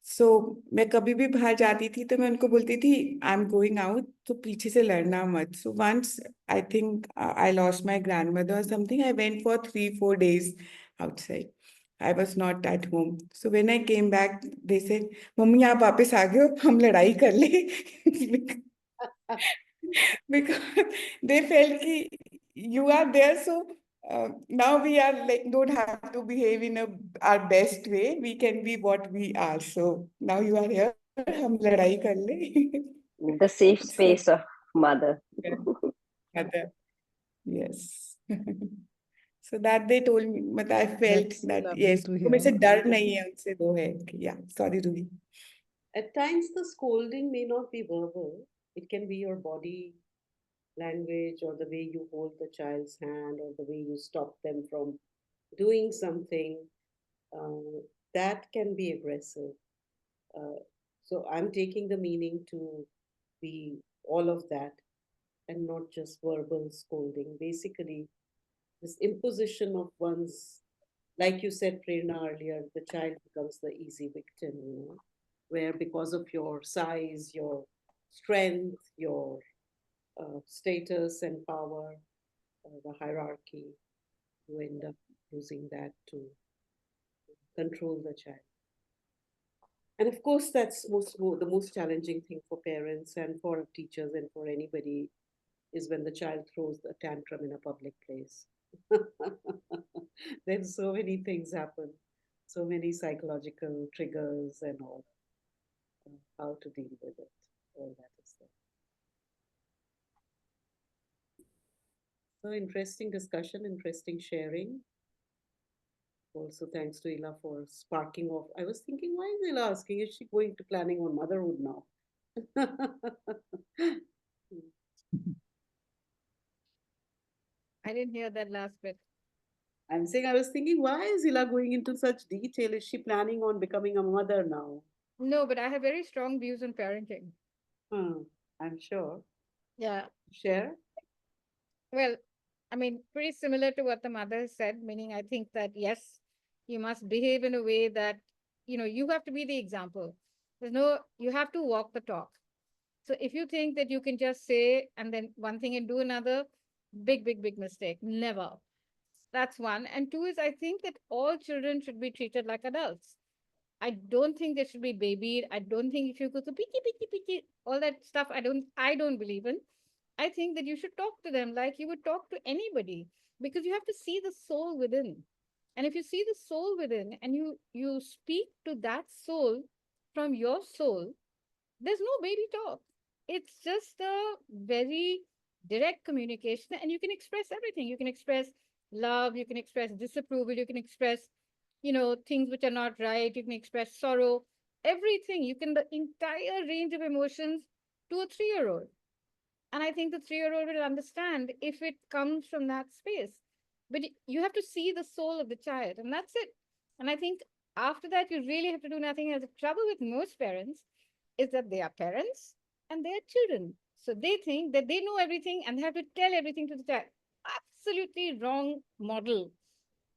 So मैं कभी भी बाहर जाती थी तो मैं उनको बोलती थी आई एम गोइंग आउट तो पीछे से लड़ना मत. So once I think I lost my grandmother or something, I went for 3-4 days outside. I was not at home. So when I came back, they said, "Mummy, आप वापस आ गए हो, हम लड़ाई कर ले." Because they felt कि you are there, so now we are like don't have to behave in our best way. We can be what we are. So now you are here, हम लड़ाई कर ले. The safe So space of mother. yeah, mother, yes. So that they told me, but I felt That's that lovely yes, to उनको मेरे से hear. डर नहीं है, उनसे वो है. Yeah, sorry, Ruhi. At times, the scolding may not be verbal, it can be your body language or the way you hold the child's hand or the way you stop them from doing something. Uh, that can be aggressive. Uh, so I'm taking the meaning to be all of that and not just verbal scolding. Basically, this imposition of one's, like you said, Prerna, earlier, the child becomes the easy victim, where because of your size, your strength, your status and power, the hierarchy, you end up using that to control the child. And of course, that's the most challenging thing for parents and for teachers and for anybody is when the child throws a tantrum in a public place. Then so many things happen, so many psychological triggers and all. How to deal with it. All that is there. So interesting discussion, interesting sharing. Also, thanks to Ila for sparking off. I was thinking, why is Ila asking? Is she going to planning on motherhood now? I didn't hear that last bit. I'm saying I was thinking, why is Ila going into such detail? Is she planning on becoming a mother now? No, but I have very strong views on parenting. I'm sure. Yeah. Share? Well, I mean, pretty similar to what the mother has said, meaning I think that yes, you must behave in a way that, you have to be the example. You have to walk the talk. So if you think that you can just say and then one thing and do another, big, big, big mistake. Never. That's one. And two is I think that all children should be treated like adults. I don't think they should be babied. I don't think if you go to picky, picky, picky, all that stuff, I don't believe in. I think that you should talk to them like you would talk to anybody because you have to see the soul within. And if you see the soul within and you speak to that soul from your soul, there's no baby talk. It's just a very direct communication, and you can express everything. You can express love, you can express disapproval, you can express, things which are not right, you can express sorrow, everything. You can, the entire range of emotions to a 3-year-old. And I think the 3-year-old will understand if it comes from that space. But you have to see the soul of the child, and that's it. And I think after that, you really have to do nothing else. The trouble with most parents is that they are parents and they are children. So they think that they know everything and they have to tell everything to the child. Absolutely wrong model.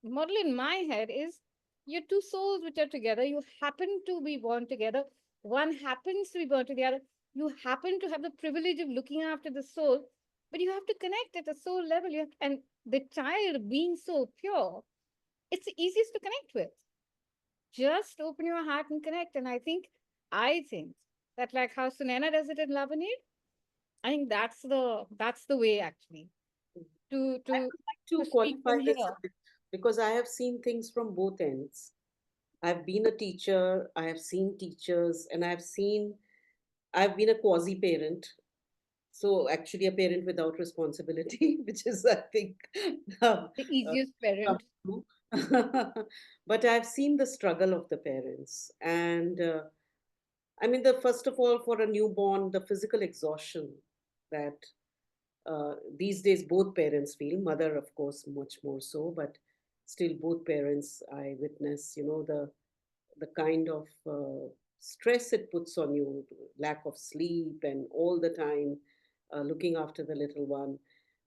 The model in my head is you're two souls which are together. You happen to be born together. One happens to be born to the other. You happen to have the privilege of looking after the soul, but you have to connect at a soul level. And the child being so pure, it's the easiest to connect with. Just open your heart and connect. And I think that like how Sunena does it in Love and Hate, I think that's the way actually to I to would like to to speak qualify from this a here. bit because I have seen things from both ends. I've been a teacher, I have seen teachers, and I've been a quasi parent. So actually, a parent without responsibility, which is, I think, um, The uh, easiest come parent. true. But I've seen the struggle of the parents, and I mean, the first of all, for a newborn, the physical exhaustion that these days both parents feel. Mother, of course, much more so, but still, both parents, I witness, the kind of stress it puts on you, lack of sleep, and all the time looking after the little one,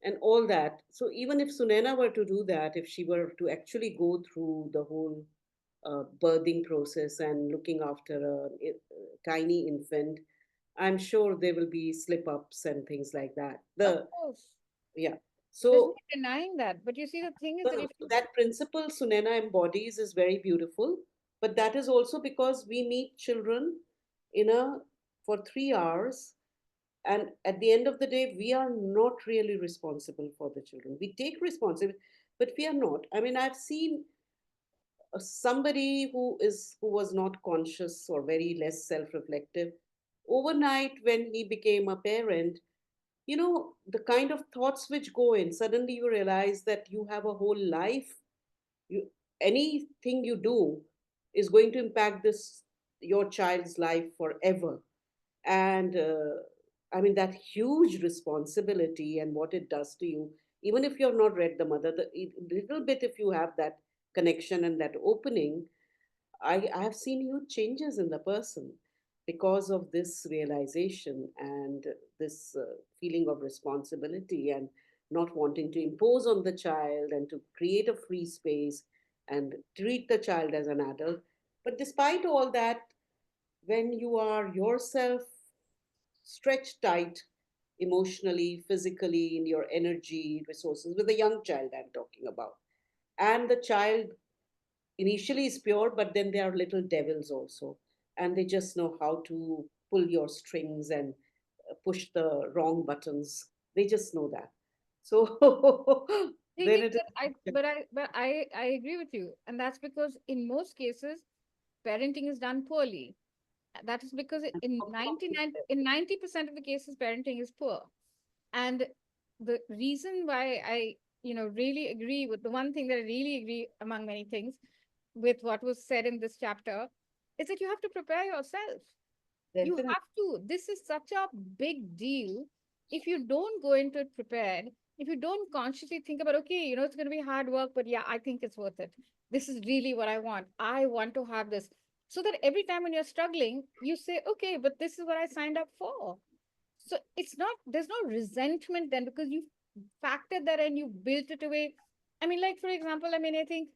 and all that. So even if Sunena were to do that, if she were to actually go through the whole birthing process and looking after a tiny infant, I'm sure there will be slip ups and things like that. Of The course. Yeah. There's no So denying that. But you see, the thing is that if you that principle Sunena embodies is very beautiful, but that is also because we meet children in a for 3 hours, and at the end of the day, we are not really responsible for the children. We take responsibility, but we are not. I mean, I've seen somebody who was not conscious or very less self-reflective overnight when he became a parent, the kind of thoughts which go in, suddenly you realize that you have a whole life. You Anything you do is going to impact this your child's life forever. And I mean, that huge responsibility and what it does to you, even if you have not read the mother, little bit, if you have that connection and that opening, I have seen huge changes in the person because of this realization and this feeling of responsibility and not wanting to impose on the child and to create a free space and treat the child as an adult. But despite all that, when you are yourself stretched tight emotionally, physically, in your energy, resources, with a young child, I'm talking about, and the child initially is pure, but then there are little devils also, and they just know how to pull your strings and push the wrong buttons. They just know that. So thing then is it that is. I agree with you. And that's because in most cases, parenting is done poorly. That is because in 90% of the cases, parenting is poor. And the reason why I really agree with the one thing that I really agree among many things with what was said in this chapter is that you have to prepare yourself. You Definitely. have to. This is such a big deal. If you don't go into it prepared, if you don't consciously think about, okay, it's going to be hard work, but yeah, I think it's worth it. This is really what I want. I want to have this. So that every time when you're struggling, you say, okay, but this is what I signed up for. So there's no resentment then because you factored that and you built it away. I mean, like, for example, I think,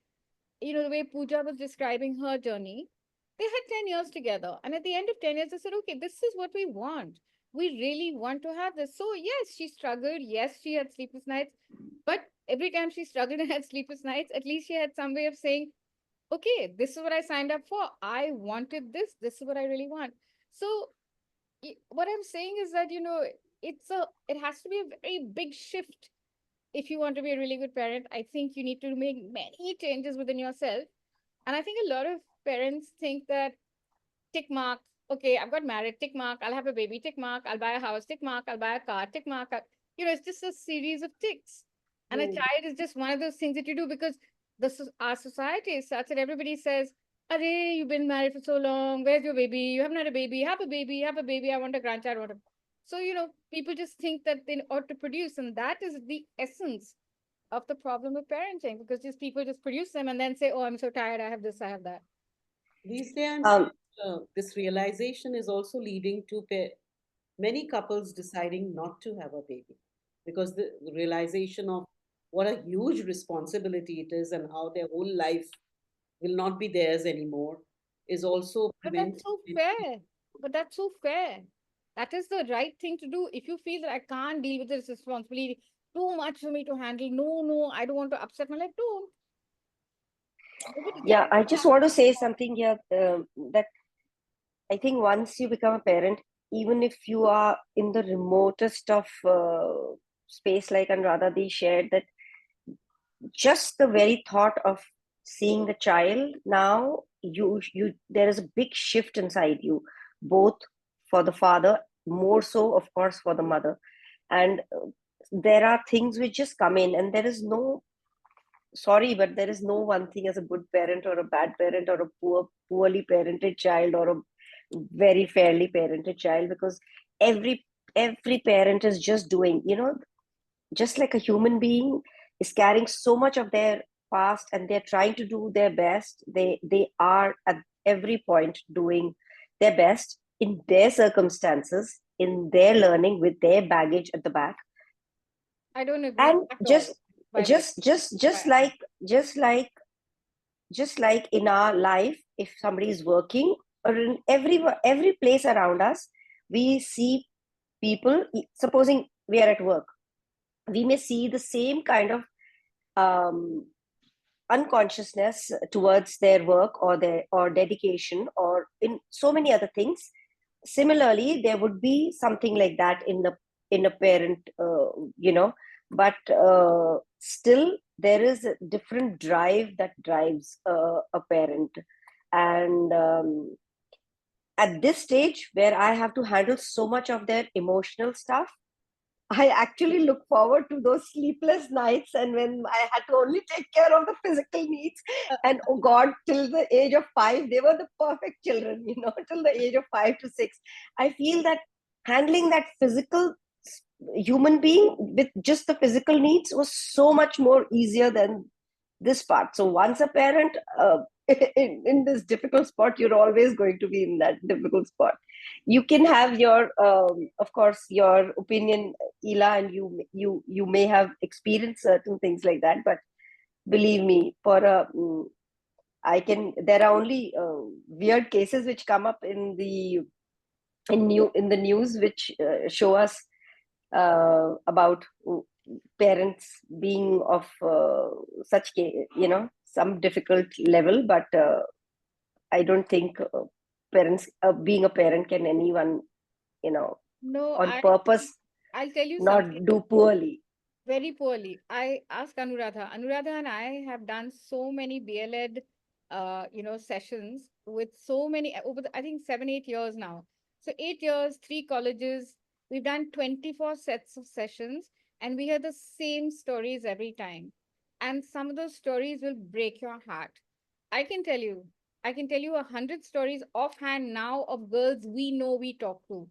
the way Pooja was describing her journey, they had 10 years together. And at the end of 10 years, they said, okay, this is what we want. We really want to have this. So, yes, she struggled. Yes, she had sleepless nights. But every time she struggled and had sleepless nights, at least she had some way of saying, okay, this is what I signed up for. I wanted this. This is what I really want. So, what I'm saying is that, it has to be a very big shift if you want to be a really good parent. I think you need to make many changes within yourself. And I think a lot of parents think that tick mark, okay, I've got married, tick mark, I'll have a baby, tick mark, I'll buy a house, tick mark, I'll buy a car, tick mark. It's just a series of ticks. And a No, child is just one of those things that you do because our society is such that everybody says, Arey, you've been married for so long. Where's your baby? You haven't had a baby. Have a baby. Have a baby. I want a grandchild. So, people just think that they ought to produce. And that is the essence of the problem with parenting because just people just produce them and then say, oh, I'm so tired. I have this, I have that. These days, Um, this realization is also leading to many couples deciding not to have a baby because the realization of what a huge responsibility it is and how their whole life will not be theirs anymore is also But that's preventing so many. fair. But that's so fair. That is the right thing to do. If you feel that I can't deal with this responsibility, too much for me to handle. No, no, I don't want to upset my life. Don't. yeah, I just want to say something here, that I think once you become a parent, even if you are in the remotest of space, like Anuradha shared, that just the very thought of seeing the child now, you there is a big shift inside you, both for the father, more so, of course, for the mother. And there are things which just come in, and there is no, sorry, but there is no one thing as a good parent or a bad parent or a poorly parented child or a very fairly parented child, because every parent is just doing, just like a human being is carrying so much of their past, and they're trying to do their best. They are at every point doing their best in their circumstances, in their learning, with their baggage at the back. I don't agree And at all, just by the way. just like just like just like in our life, if somebody is working, or in every place around us, we see people, supposing we are at work, we may see the same kind of um, unconsciousness towards their work or their or dedication or in so many other things. Similarly, there would be something like that in a parent, but still there is a different drive that drives a parent. And at this stage where I have to handle so much of their emotional stuff, I actually look forward to those sleepless nights, and when I had to only take care of the physical needs. And oh God, till the age of 5, they were the perfect children, till the age of 5 to 6. I feel that handling that physical human being with just the physical needs was so much more easier than this part. So once a parent, in this difficult spot, you're always going to be in that difficult spot. You can have your, of course, your opinion, Ela, and you may have experienced certain things like that. But believe me, there are only weird cases which come up in the news, which show us about parents being of some difficult level. But I don't think parents being a parent can anyone, No, on purpose I'll tell you not something. do poorly. Very poorly. I asked Anuradha. Anuradha and I have done so many BLED, sessions with so many over I think 7, 8 years now. So 8 years, 3 colleges. We've done 24 sets of sessions, and we hear the same stories every time. And some of those stories will break your heart. I can tell you, I can tell you 100 stories offhand now of girls we know we talk to.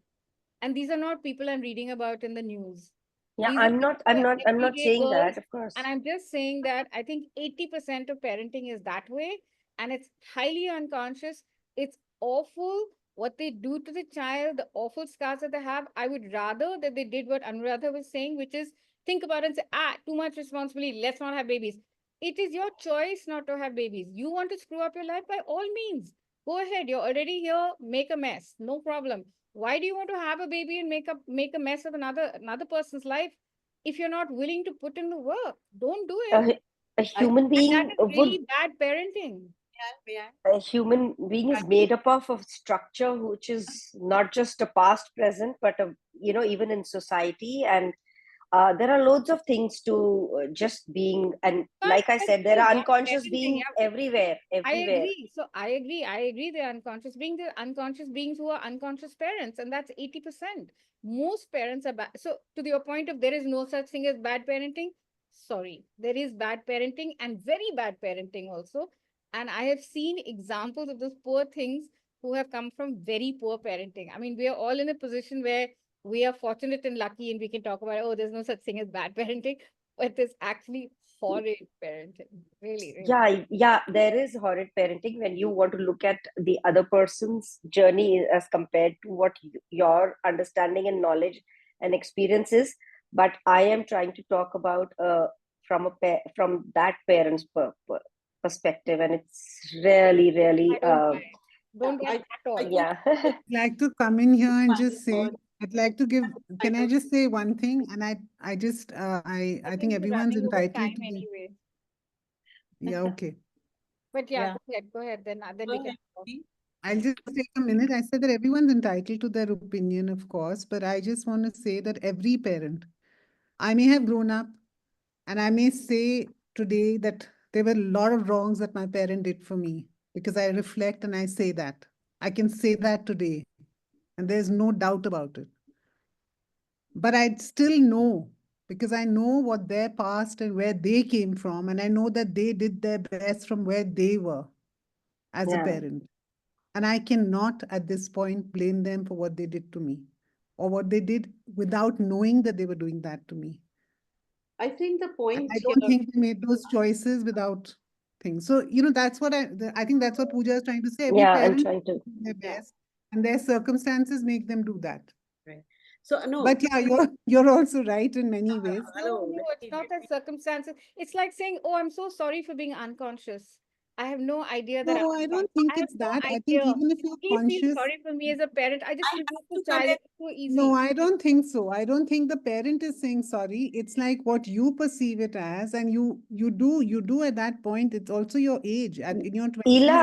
And these are not people I'm reading about in the news. Yeah, These are I'm not people, i'm not i'm not everyday saying girls. that, of course. And I'm just saying that I think 80% of parenting is that way. And it's highly unconscious. It's awful what they do to the child, the awful scars that they have. I would rather that they did what Anuradha was saying, which is think about it and say, too much responsibility. Let's not have babies. It is your choice not to have babies. You want to screw up your life, by all means. Go ahead. You're already here. Make a mess. No problem. Why do you want to have a baby and make a mess of another person's life if you're not willing to put in the work? Don't do it. A human And that being is really bad parenting. a human being is made up of structure which is not just a past, present, but even in society. And there are loads of things to just being, and But like I I said, there see are bad unconscious parenting. beings Yeah, I everywhere. agree. So I agree. I agree. They're unconscious beings. They're unconscious beings who are unconscious parents, and that's 80%. Most parents are bad. So to your point of there is no such thing as bad parenting, sorry, there is bad parenting and very bad parenting also. And I have seen examples of those poor things who have come from very poor parenting. I mean, we are all in a position where we are fortunate and lucky, and we can talk about, oh, there's no such thing as bad parenting. but it's actually horrid parenting. Really, really. Yeah, there is horrid parenting when you want to look at the other person's journey as compared to what your understanding and knowledge and experience is. But I am trying to talk about from that parent's perspective, and it's really, I really, don't get it. Don't get I, it at all. I think yeah. I'd like to come in here and just say, word I'd like to give, I can I will just say one thing? And I just, I think We're everyone's running over entitled time to the, anyway. yeah, okay. But yeah, yeah. go ahead. Then Go we can ahead, talk. Dee. I'll just take a minute. I said that everyone's entitled to their opinion, of course, but I just want to say that every parent, I may have grown up and I may say today that there were a lot of wrongs that my parent did for me because I reflect and I say that. I can say that today, and there's no doubt about it. But I still know because I know what their past and where they came from, and I know that they did their best from where they were as a Yeah. parent. And I cannot at this point blame them for what they did to me or what they did without knowing that they were doing that to me. I think the And point I here, don't think they made those choices without things. So, that's what I think that's what Pooja is trying to say. Every Yeah, I'm parent trying to. does their yeah, best and their circumstances make them do that. right. So no, But yeah, you're also right in many ways. hello. No, Let it's me, not that circumstances. It's like saying, "Oh, I'm so sorry for being unconscious. I have no idea that I'm No, I don't unconscious. think I have it's no that. I think idea. even if you're Please feel conscious, sorry for me as a parent. I I just have removed the to child. correct. It's so no, easy." I don't think so. I don't think the parent is saying sorry. It's like what you perceive it as, and you do at that point. It's also your age. In your 20s, Ela,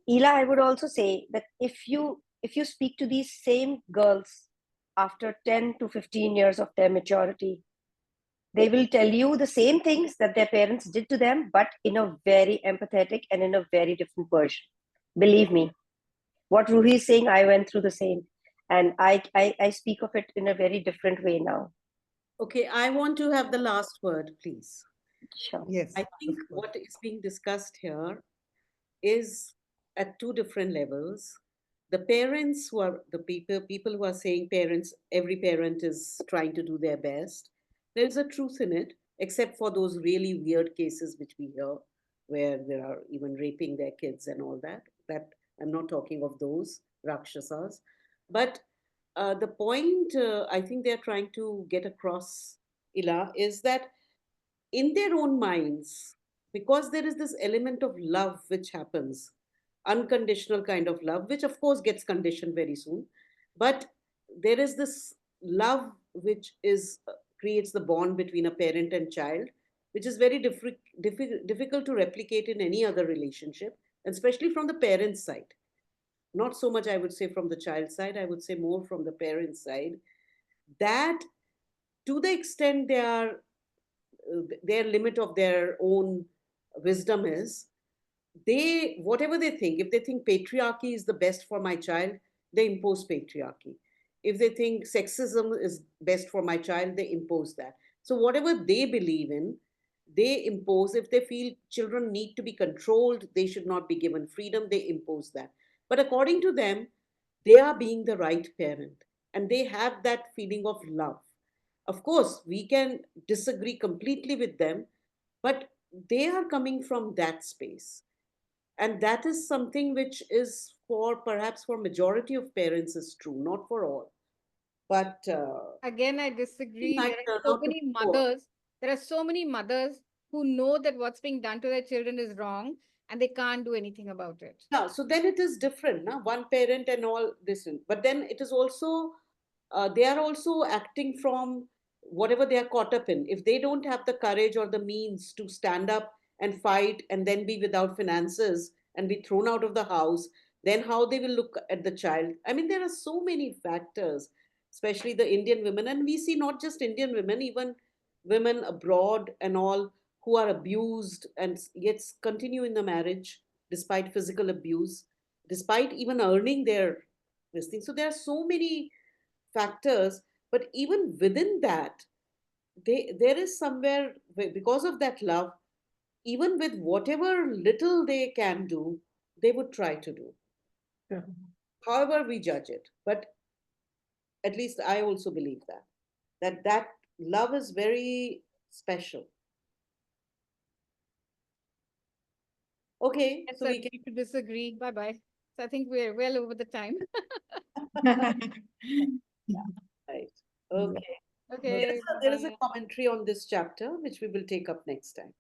and I would also say that if you speak to these same girls after 10 to 15 years of their maturity, they will tell you the same things that their parents did to them, but in a very empathetic and in a very different version. Believe me, what Ruhi is saying, I went through the same, and I speak of it in a very different way now. Okay, I want to have the last word, please. Sure. yes, I of think course. what is being discussed here is at two different levels. The parents who are the people who are saying parents, every parent is trying to do their best. There's a truth in it, except for those really weird cases which we hear, where there are even raping their kids and all that. That I'm not talking of those rakshasas, but the point I think they're trying to get across, Ila, is that in their own minds, because there is this element of love which happens, unconditional kind of love, which of course gets conditioned very soon, but there is this love which is creates the bond between a parent and child, which is very difficult to replicate in any other relationship, and especially from the parent's side. Not so much, I would say, from the child's side, I would say more from the parent's side, that to the extent they are their limit of their own wisdom is, they whatever they think, if they think patriarchy is the best for my child, they impose patriarchy. If they think sexism is best for my child, they impose that. So whatever they believe in, they impose. If they feel children need to be controlled, they should not be given freedom, they impose that. But according to them, they are being the right parent, and they have that feeling of love. Of course, we can disagree completely with them, but they are coming from that space. And that is something which is for perhaps for majority of parents is true, not for all. But Again, I it disagree. might There are turn so out to many be more. mothers. There are so many mothers who know that what's being done to their children is wrong, and they can't do anything about it. Yeah, so then it is different, now one parent and all this. But then it is also they are also acting from whatever they are caught up in. If they don't have the courage or the means to stand up and fight and then be without finances and be thrown out of the house, then how they will look at the child. I mean, there are so many factors, especially the Indian women, and we see not just Indian women, even women abroad and all, who are abused and yet continue in the marriage despite physical abuse, despite even earning their this thing. So there are so many factors, but even within that, there is somewhere because of that love, even with whatever little they can do, they would try to do. Yeah. However, we judge it, but at least I also believe that love is very special. Okay, Yes, so I we can agree to disagree. Bye-bye. So I think we're well over the time. right. Okay. Okay, There is a bye. commentary on this chapter which we will take up next time.